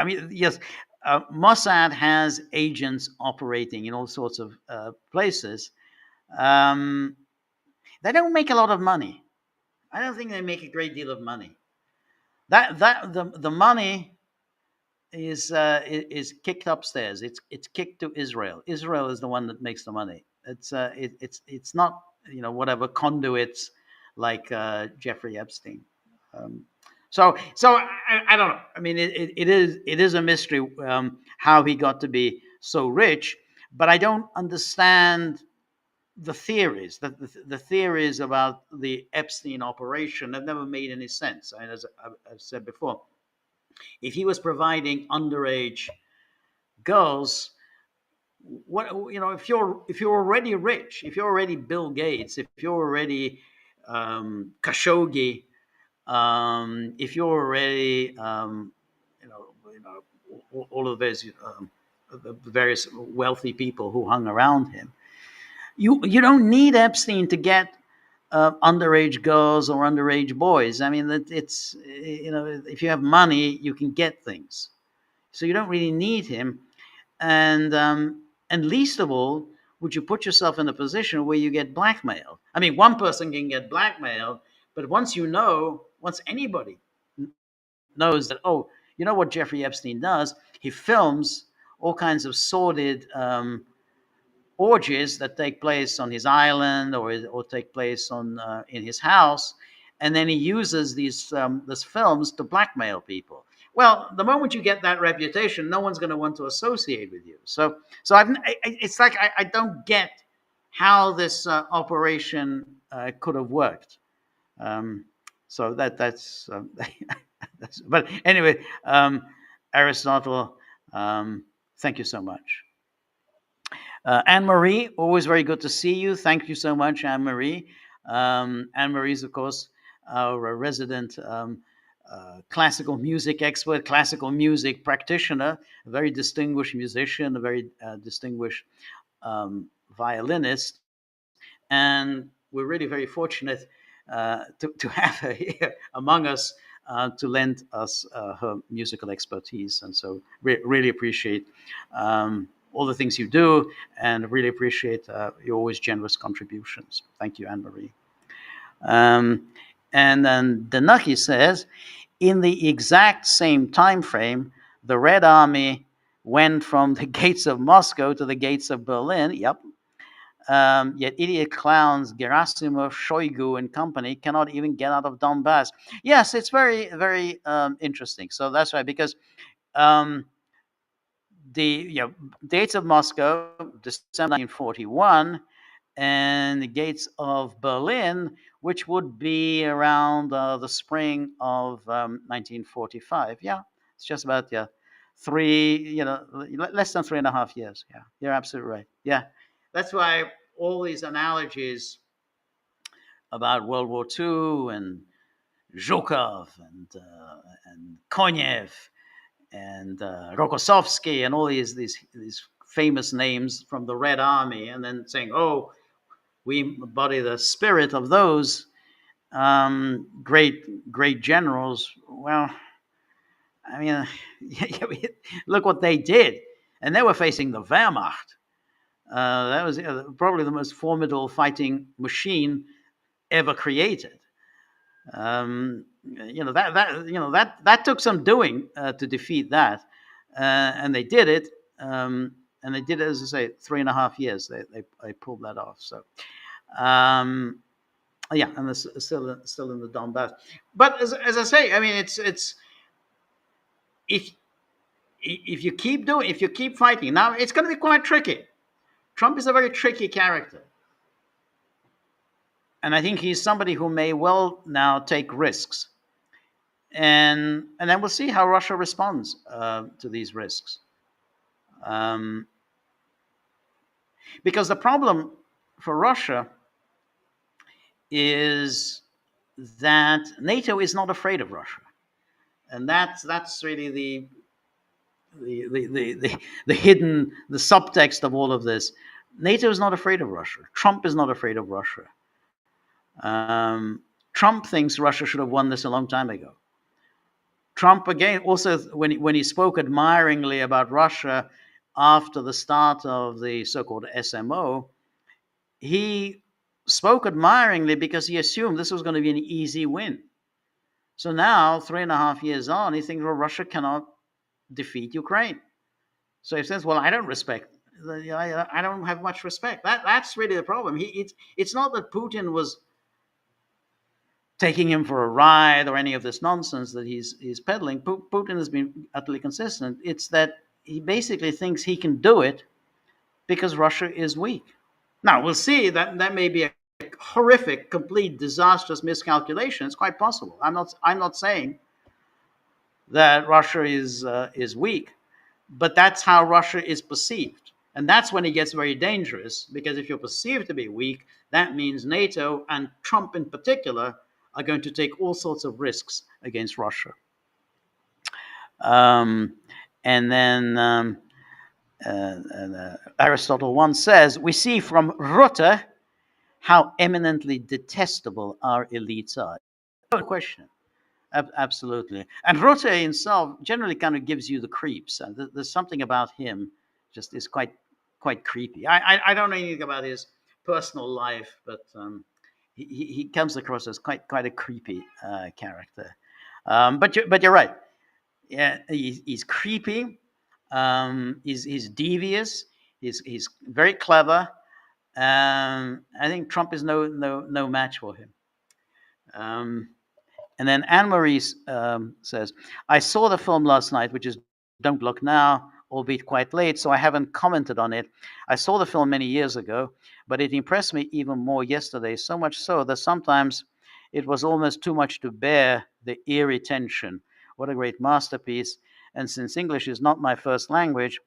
mean, yes, Mossad has agents operating in all sorts of places. They don't make a lot of money. I don't think they make a great deal of money. The money is kicked upstairs. It's kicked to Israel. Israel is the one that makes the money. It's not whatever conduits like Jeffrey Epstein. So I don't know. I mean, it is a mystery how he got to be so rich, but I don't understand the theories. The theories about the Epstein operation have never made any sense. I mean, as I've said before, if he was providing underage girls, if you're already rich, if you're already Bill Gates, if you're already Khashoggi, if you're already all of those the various wealthy people who hung around him, you don't need Epstein to get underage girls or underage boys. I mean, it's if you have money, you can get things. So you don't really need him, and least of all, would you put yourself in a position where you get blackmailed? I mean, one person can get blackmailed, but once anybody knows that, oh, you know what Jeffrey Epstein does? He films all kinds of sordid orgies that take place on his island or take place in his house, and then he uses these films to blackmail people. Well, the moment you get that reputation, no one's going to want to associate with you. So it's like I don't get how this operation could have worked. So that's but anyway, Aristotle, thank you so much. Anne-Marie, always very good to see you. Thank you so much, Anne-Marie. Anne-Marie is, of course, our resident classical music expert, classical music practitioner, a very distinguished musician, a very distinguished violinist. And we're really very fortunate to have her here among us to lend us her musical expertise. And so really appreciate all the things you do, and really appreciate your always generous contributions. Thank you, Anne-Marie. And then Danaki says, in the exact same time frame, the Red Army went from the gates of Moscow to the gates of Berlin. Yep. Yet idiot clowns Gerasimov, Shoigu, and company cannot even get out of Donbass. Yes, it's very, very interesting. So that's right, because the dates of Moscow, December 1941, and the gates of Berlin, which would be around the spring of 1945. Yeah, it's just about three, less than 3.5 years. Yeah, you're absolutely right. Yeah, that's why all these analogies about World War II and Zhukov and Konev and Rokossovsky and all these famous names from the Red Army, and then saying, "Oh, we embody the spirit of those great generals." Well, I mean, look what they did, and they were facing the Wehrmacht. That was probably the most formidable fighting machine ever created. That took some doing to defeat that, and they did it. And they did it, as I say, 3.5 years. They pulled that off. So, yeah, and it's still in the Donbass. But as I say, I mean, it's if you keep fighting now, it's going to be quite tricky. Trump is a very tricky character, and I think he's somebody who may well now take risks, and then we'll see how Russia responds to these risks. Because the problem for Russia is that NATO is not afraid of Russia, and that's really the hidden, the subtext of all of this. NATO is not afraid of Russia. Trump is not afraid of Russia. Trump thinks Russia should have won this a long time ago. Trump, again, also when he spoke admiringly about Russia after the start of the so-called SMO, he spoke admiringly because he assumed this was going to be an easy win. So now, 3.5 years on, he thinks, well, Russia cannot defeat Ukraine. So he says, well, I don't have much respect. That's really the problem. It's not that Putin was taking him for a ride or any of this nonsense that he's peddling. Putin has been utterly consistent. It's that he basically thinks he can do it because Russia is weak. Now, we'll see that may be a horrific, complete, disastrous miscalculation. It's quite possible. I'm not saying that Russia is weak, but that's how Russia is perceived. And that's when it gets very dangerous, because if you're perceived to be weak, that means NATO and Trump in particular are going to take all sorts of risks against Russia. And then Aristotle once says, we see from Rutte how eminently detestable our elites are. No question. Absolutely. And Rutte himself generally kind of gives you the creeps. There's something about him just is quite creepy. I don't know anything about his personal life, but he comes across as quite a creepy character. But you're right. Yeah, he's creepy. He's devious. He's very clever. I think Trump is no match for him. And then Anne-Marie says, I saw the film last night, which is Don't Look Now, albeit quite late, so I haven't commented on it. I saw the film many years ago, but it impressed me even more yesterday, so much so that sometimes it was almost too much to bear, the eerie tension. What a great masterpiece. And since English is not my first language,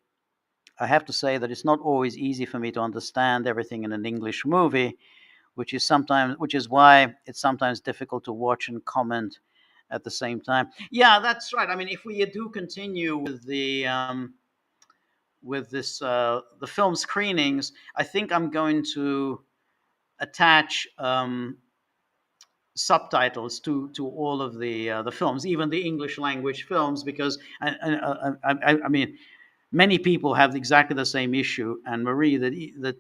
I have to say that it's not always easy for me to understand everything in an English movie, which is why it's sometimes difficult to watch and comment at the same time. Yeah, that's right. I mean, if we do continue with the film screenings, I think I'm going to attach subtitles to all of the films, even the English language films, because I mean, many people have exactly the same issue, Anne-Marie, that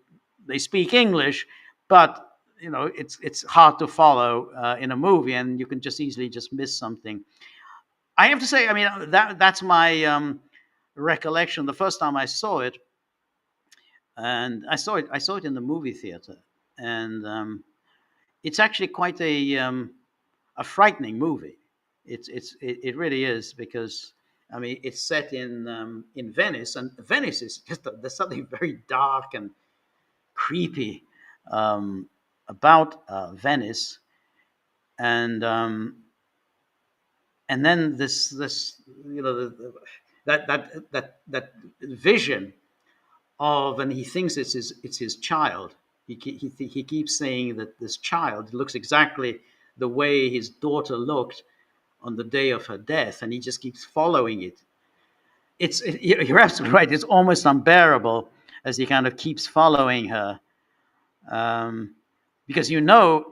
they speak English, but it's hard to follow in a movie, and you can just easily miss something. I have to say, I mean, that's my recollection. The first time I saw it, and I saw it in the movie theater, and it's actually quite a frightening movie. It really is, because I mean, it's set in Venice, and Venice is there's something very dark and creepy um, about Venice, and then this that vision of, and he thinks it's his child. He keeps saying that this child looks exactly the way his daughter looked on the day of her death, and he just keeps following it. You're absolutely right. It's almost unbearable as he kind of keeps following her, um, because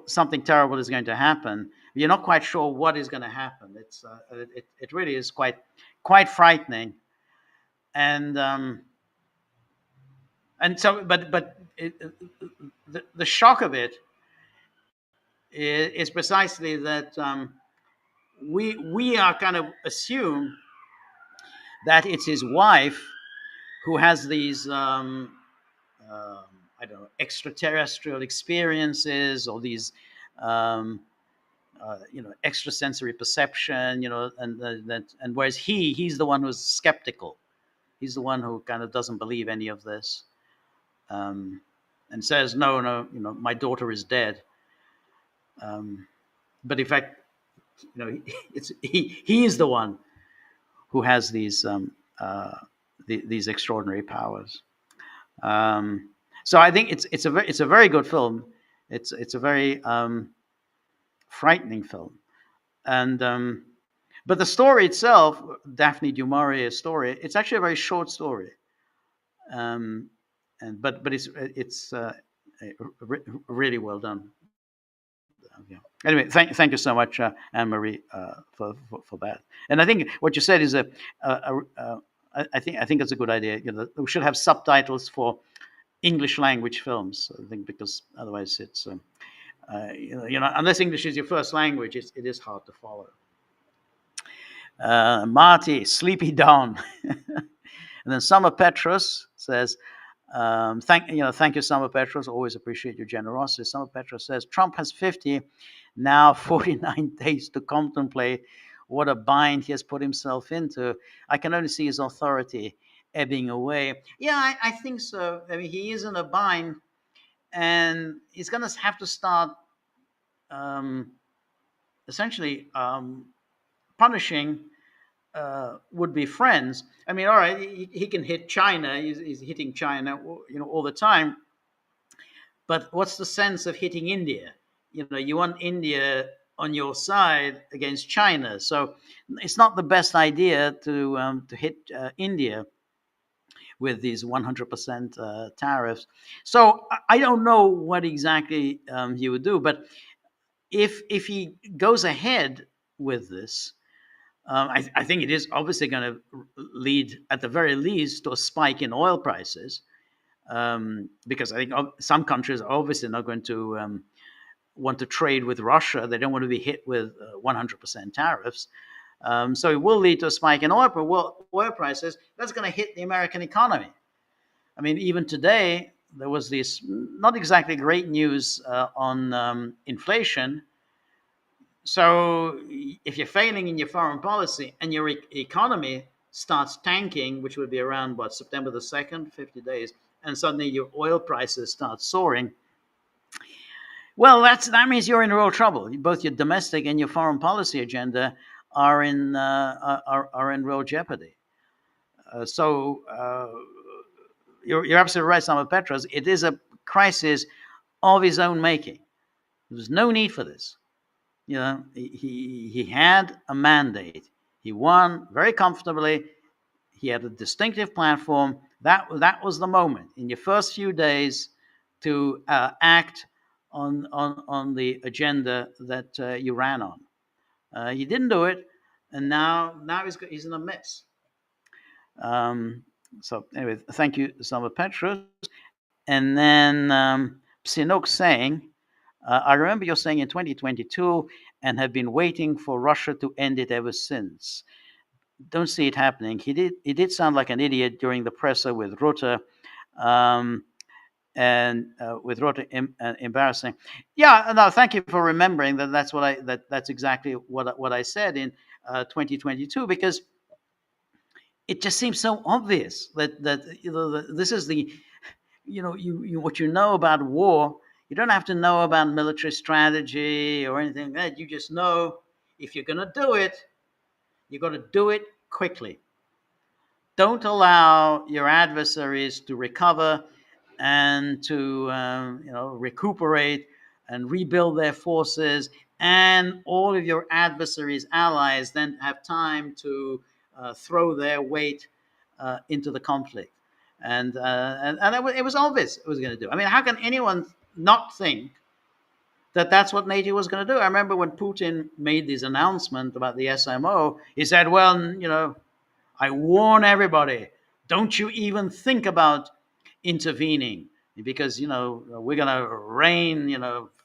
something terrible is going to happen. You're not quite sure what is going to happen. It really is quite frightening, and so the shock of it is precisely that we are kind of assume that it's his wife who has these I don't know, extraterrestrial experiences, or these extrasensory perception, and whereas he's the one who's skeptical. He's the one who kind of doesn't believe any of this, and says, no, my daughter is dead. But in fact, he is the one who has these extraordinary powers. So I think it's a very good film. It's a very frightening film, and but the story itself, Daphne du Maurier's story, it's actually a very short story, but it's really well done. Yeah. Anyway, thank you so much, Anne-Marie, for that. And I think what you said is I think it's a good idea. We should have subtitles for English language films. I think, because otherwise it's unless English is your first language, it is hard to follow. Marty, Sleepy Dawn, and then Summer Petrus says, thank you, Summer Petrus. Always appreciate your generosity. Summer Petrus says, Trump has 50, now 49 days to contemplate what a bind he has put himself into. I can only see his authority ebbing away. Yeah, I think so. I mean, he is in a bind, and he's going to have to start essentially punishing would-be friends. I mean, all right, he can hit China. He's hitting China, all the time. But what's the sense of hitting India? You want India on your side against China. So it's not the best idea to hit India with these 100% tariffs. So I don't know what exactly he would do. But if he goes ahead with this, I think it is obviously going to lead, at the very least, to a spike in oil prices, because I think some countries are obviously not going to want to trade with Russia. They don't want to be hit with 100% tariffs. So it will lead to a spike in oil prices. That's going to hit the American economy. I mean, even today, there was this not exactly great news on inflation. So if you're failing in your foreign policy and your economy starts tanking, which would be around, September the 2nd, 50 days, and suddenly your oil prices start soaring, well, that means you're in real trouble. Both your domestic and your foreign policy agenda are in real jeopardy. So you're absolutely right, Summer Petros. It is a crisis of his own making. There was no need for this. He had a mandate. He won very comfortably. He had a distinctive platform. That was the moment in your first few days to act on the agenda that you ran on. He didn't do it, and now he's in a mess. So anyway, thank you, Summer Petrus. And then Sinok saying, I remember you're saying in 2022 and have been waiting for Russia to end it ever since. Don't see it happening. He did sound like an idiot during the presser with Rutte, and with Rutte embarrassing. Yeah, no, thank you for remembering that. That's exactly what I said in 2022, because it just seems so obvious that this is the what you know about war You don't have to know about military strategy or anything like that. You just know if you're going to do it, you've got to do it quickly. Don't allow your adversaries to recover and to recuperate and rebuild their forces, and all of your adversaries' allies then have time to throw their weight into the conflict. And it was obvious it was going to do. I mean, how can anyone not think that that's what NATO was going to do? I remember when Putin made this announcement about the SMO, he said, well, I warn everybody, don't you even think about intervening, because, we're going to rain,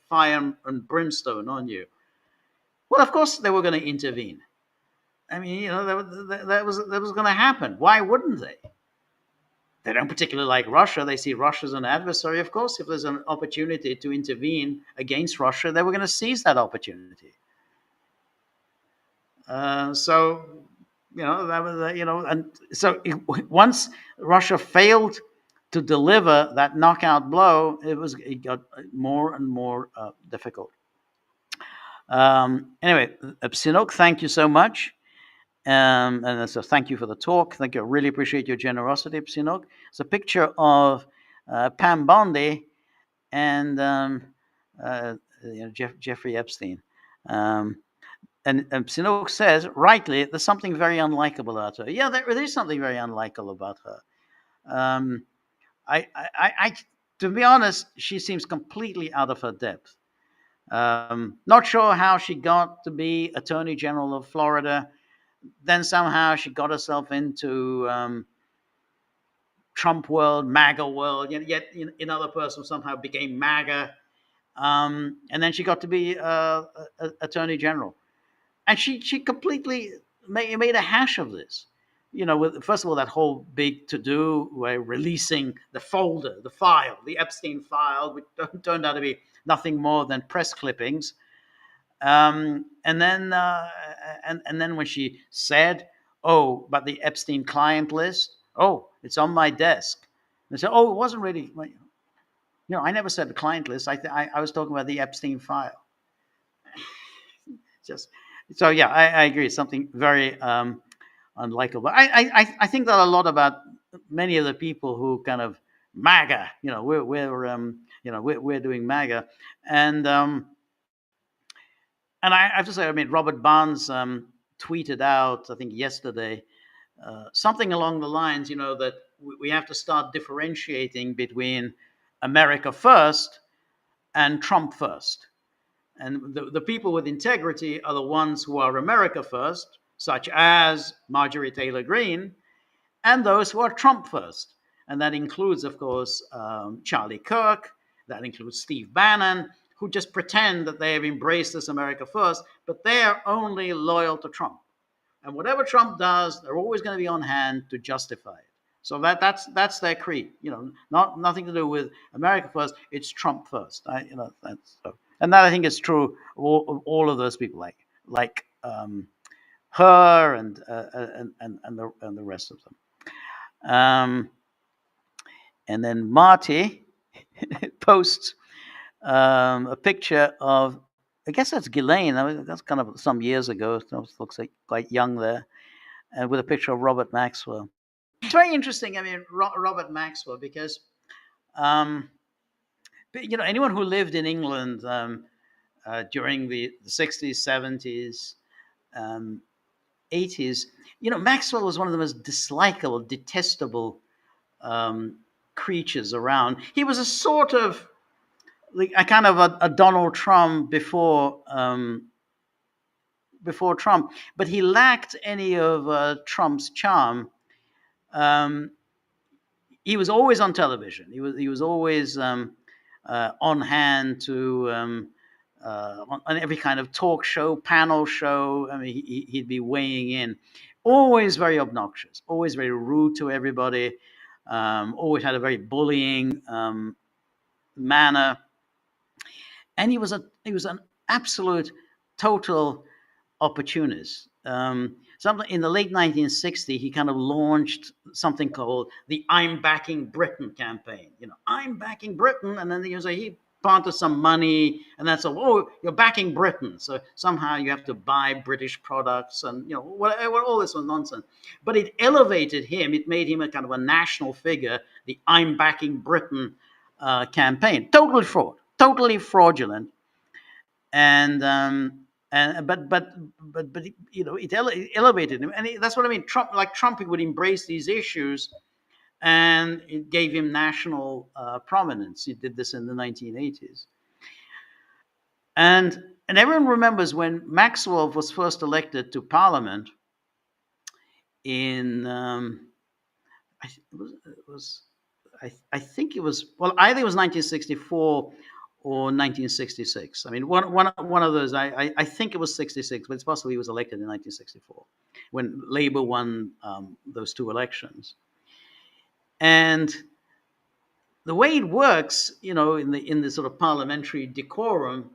fire and brimstone on you. Well, of course they were going to intervene. I mean, that was going to happen. Why wouldn't they? They don't particularly like Russia. They see Russia as an adversary. Of course, if there's an opportunity to intervene against Russia, they were going to seize that opportunity. So and so once Russia failed to deliver that knockout blow, it got more and more difficult. Anyway, Sinok, thank you so much. And so thank you for the talk. Thank you. I really appreciate your generosity, Sinok. It's a picture of Pam Bondi and Jeffrey Epstein. And Sinok says, rightly, there's something very unlikable about her. Yeah, there is something very unlikable about her. To be honest, she seems completely out of her depth. Not sure how she got to be Attorney General of Florida. Then somehow she got herself into Trump world, MAGA world, yet another person somehow became MAGA. And then she got to be Attorney General. And she completely made a hash of this. With, first of all, that whole big to-do where releasing the folder, the file, the Epstein file, which turned out to be nothing more than press clippings. And then when she said, "Oh, but the Epstein client list, oh, it's on my desk," they said, "Oh, it wasn't really." I never said the client list. I was talking about the Epstein file. So yeah, I agree. It's something very unlikable. I think that a lot about many of the people who kind of MAGA. We're doing MAGA, and I have to say, I mean, Robert Barnes tweeted out, I think yesterday, something along the lines, that we have to start differentiating between America first and Trump first. And the people with integrity are the ones who are America first, such as Marjorie Taylor Greene, and those who are Trump first. And that includes, of course, Charlie Kirk, that includes Steve Bannon, who just pretend that they have embraced this America first, but they are only loyal to Trump. And whatever Trump does, they're always going to be on hand to justify it. So that's their creed. Nothing to do with America first. It's Trump first. That's so. And that, I think, is true of all of those people, like her and the rest of them. And then Marty posts a picture of, I guess that's Ghislaine. I mean, that's kind of some years ago. It looks like quite young there, and with a picture of Robert Maxwell. It's very interesting. I mean, Robert Maxwell, because anyone who lived in England during the 60s, 70s, 80s, Maxwell was one of the most dislikable, detestable creatures around. He was a sort of a kind of a Donald Trump before Trump, but he lacked any of Trump's charm. He was always on television. He was always on hand to on every kind of talk show, panel show. I mean, he'd be weighing in. Always very obnoxious. Always very rude to everybody. Always had a very bullying manner. And he was an absolute, total opportunist. Something in the late 1960s, he kind of launched something called the "I'm Backing Britain" campaign. I'm backing Britain, and then he planted some money, and that's you're backing Britain, so somehow you have to buy British products, and all this was nonsense. But it elevated him. It made him a kind of a national figure. The "I'm backing Britain" campaign, totally fraudulent, and but it elevated him, and that's what I mean. Trump, he would embrace these issues, and it gave him national prominence. He did this in the 1980s, and everyone remembers when Maxwell was first elected to Parliament in I think it was, well, either it was 1964 or 1966. I mean, one of those. I think it was 66, but it's possible he was elected in 1964 when Labour won those two elections. And the way it works, in the sort of parliamentary decorum,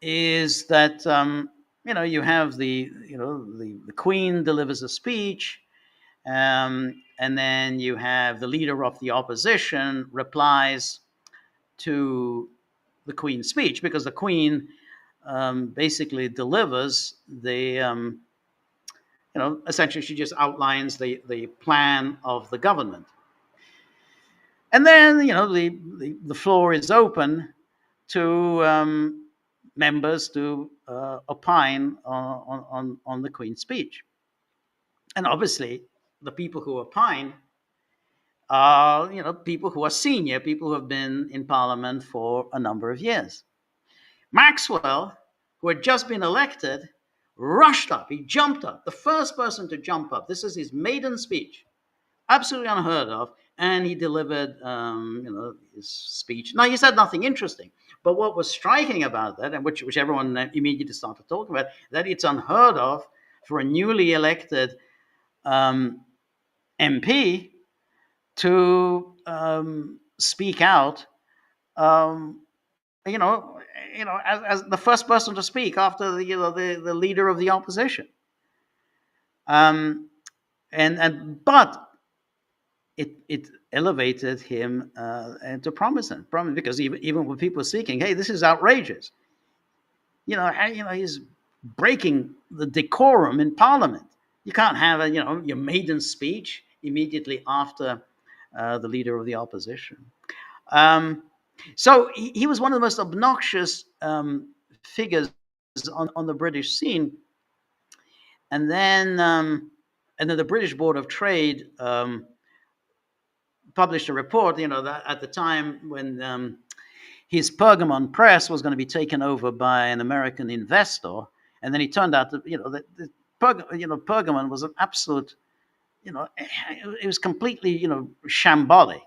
is that you have the Queen delivers a speech, and then you have the leader of the opposition replies to the Queen's speech, because the Queen basically delivers the essentially she just outlines the plan of the government. And then, the floor is open to members to opine on the Queen's speech. And obviously, the people who opine are, people who are senior, people who have been in Parliament for a number of years. Maxwell, who had just been elected, rushed up. He jumped up, the first person to jump up. This is his maiden speech, absolutely unheard of. And he delivered, his speech. Now, he said nothing interesting, but what was striking about that, and which everyone immediately started talking about, that it's unheard of for a newly elected MP to speak out, as the first person to speak after the leader of the opposition. But it elevated him into prominence, because even when people were speaking, hey, this is outrageous. He's breaking the decorum in Parliament. You can't have your maiden speech immediately after the leader of the opposition. So he was one of the most obnoxious figures on the British scene. And then the British Board of Trade published a report, that at the time when his Pergamon press was going to be taken over by an American investor, and then it turned out that Pergamon was an absolute, it was completely shambolic.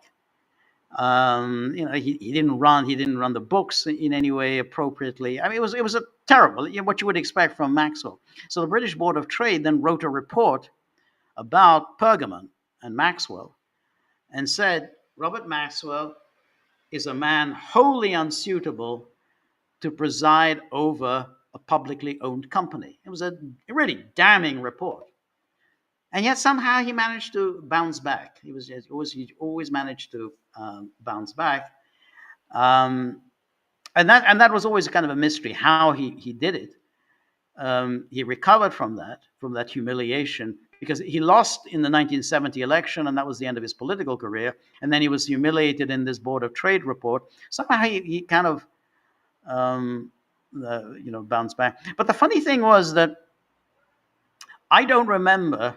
He didn't run the books in any way appropriately. I mean, it was a terrible, what you would expect from Maxwell. So the British Board of Trade then wrote a report about Pergamon and Maxwell, and said Robert Maxwell is a man wholly unsuitable to preside over a publicly owned company. It was a really damning report. And yet somehow he managed to bounce back. He always managed to bounce back. And that was always kind of a mystery, how he did it. He recovered from that humiliation, because he lost in the 1970 election, and that was the end of his political career. And then he was humiliated in this Board of Trade report. Somehow he kind of, bounced back. But the funny thing was that I don't remember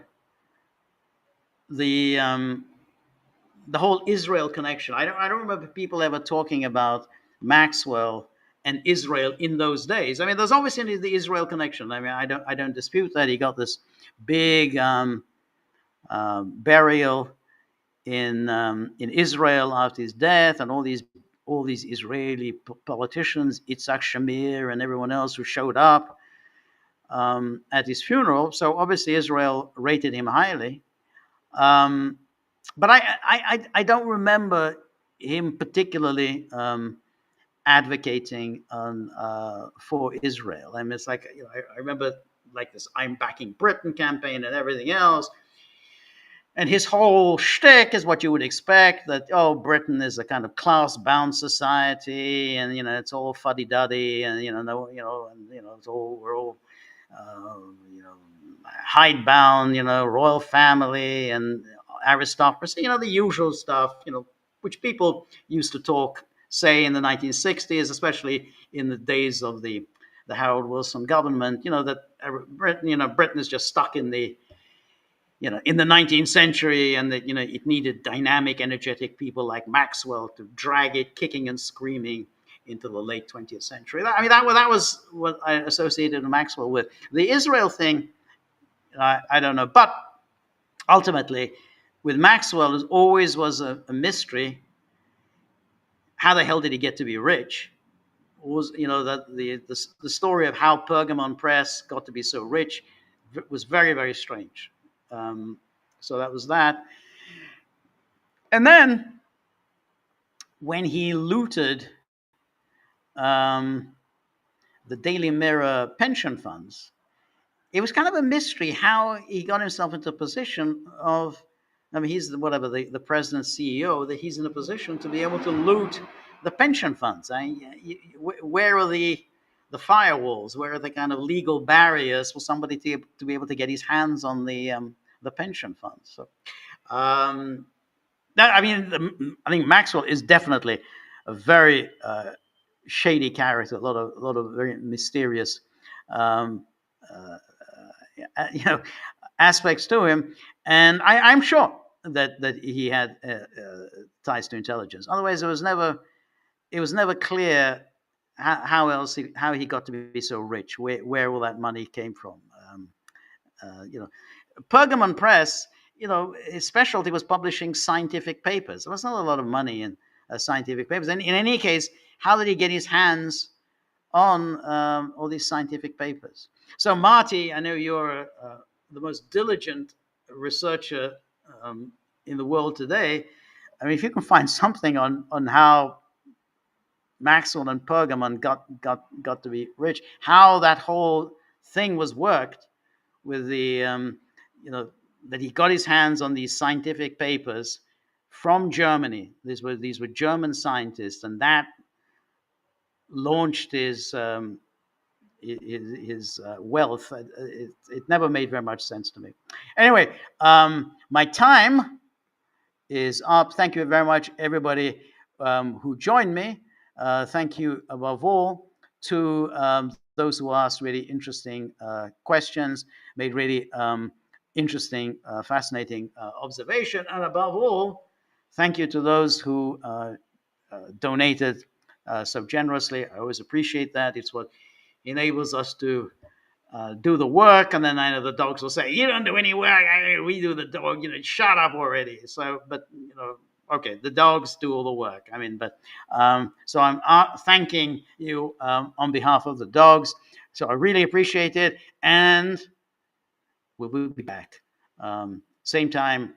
the whole Israel connection. I don't remember people ever talking about Maxwell and Israel in those days. I mean, there's obviously the Israel connection. I mean, I don't dispute that. He got this big burial in Israel after his death, and all these Israeli politicians, Yitzhak Shamir and everyone else who showed up at his funeral. So obviously Israel rated him highly. But I don't remember him particularly advocating for Israel. I mean, it's like, I remember like this "I'm backing Britain" campaign and everything else. And his whole shtick is what you would expect, that, oh, Britain is a kind of class-bound society, and it's all fuddy-duddy, and no, it's all, we're all uh, you know hidebound, royal family and aristocracy, the usual stuff, which people used to talk, say, in the 1960s, especially in the days of the Harold Wilson government, that Britain is just stuck in the 19th century, and that it needed dynamic, energetic people like Maxwell to drag it kicking and screaming into the late 20th century. That was what I associated Maxwell with. The Israel thing, I don't know, but ultimately, with Maxwell, it always was a mystery. How the hell did he get to be rich? Was that the story of how Pergamon Press got to be so rich was very, very strange. So that was that. And then when he looted the Daily Mirror pension funds, it was kind of a mystery how he got himself into a position of, he's the president's CEO, that he's in a position to be able to loot the pension funds. Where are the firewalls? Where are the kind of legal barriers for somebody to be able to get his hands on the pension funds? So, I think Maxwell is definitely a very shady character. A lot of very mysterious, aspects to him, and I'm sure that he had ties to intelligence. Otherwise, it was never clear how he got to be so rich. Where all that money came from? Pergamon Press, his specialty was publishing scientific papers. There was not a lot of money in scientific papers. And in any case, how did he get his hands on all these scientific papers? So, Marty, I know you're the most diligent researcher in the world today. If you can find something on how Maxwell and Pergamon got to be rich, how that whole thing was worked with the that he got his hands on these scientific papers from Germany. These were German scientists, and that launched his wealth. It never made very much sense to me. Anyway, my time is up. Thank you very much, everybody who joined me. Thank you above all to those who asked really interesting questions, made really interesting, fascinating observation, and above all, thank you to those who donated so generously. I always appreciate that. It's what enables us to do the work, and then I know the dogs will say, "You don't do any work. We do the dog. Shut up already." So, but okay, the dogs do all the work. So I'm thanking you on behalf of the dogs. So I really appreciate it, and we'll be back same time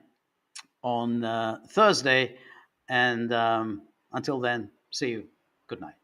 on Thursday. And until then, see you. Good night.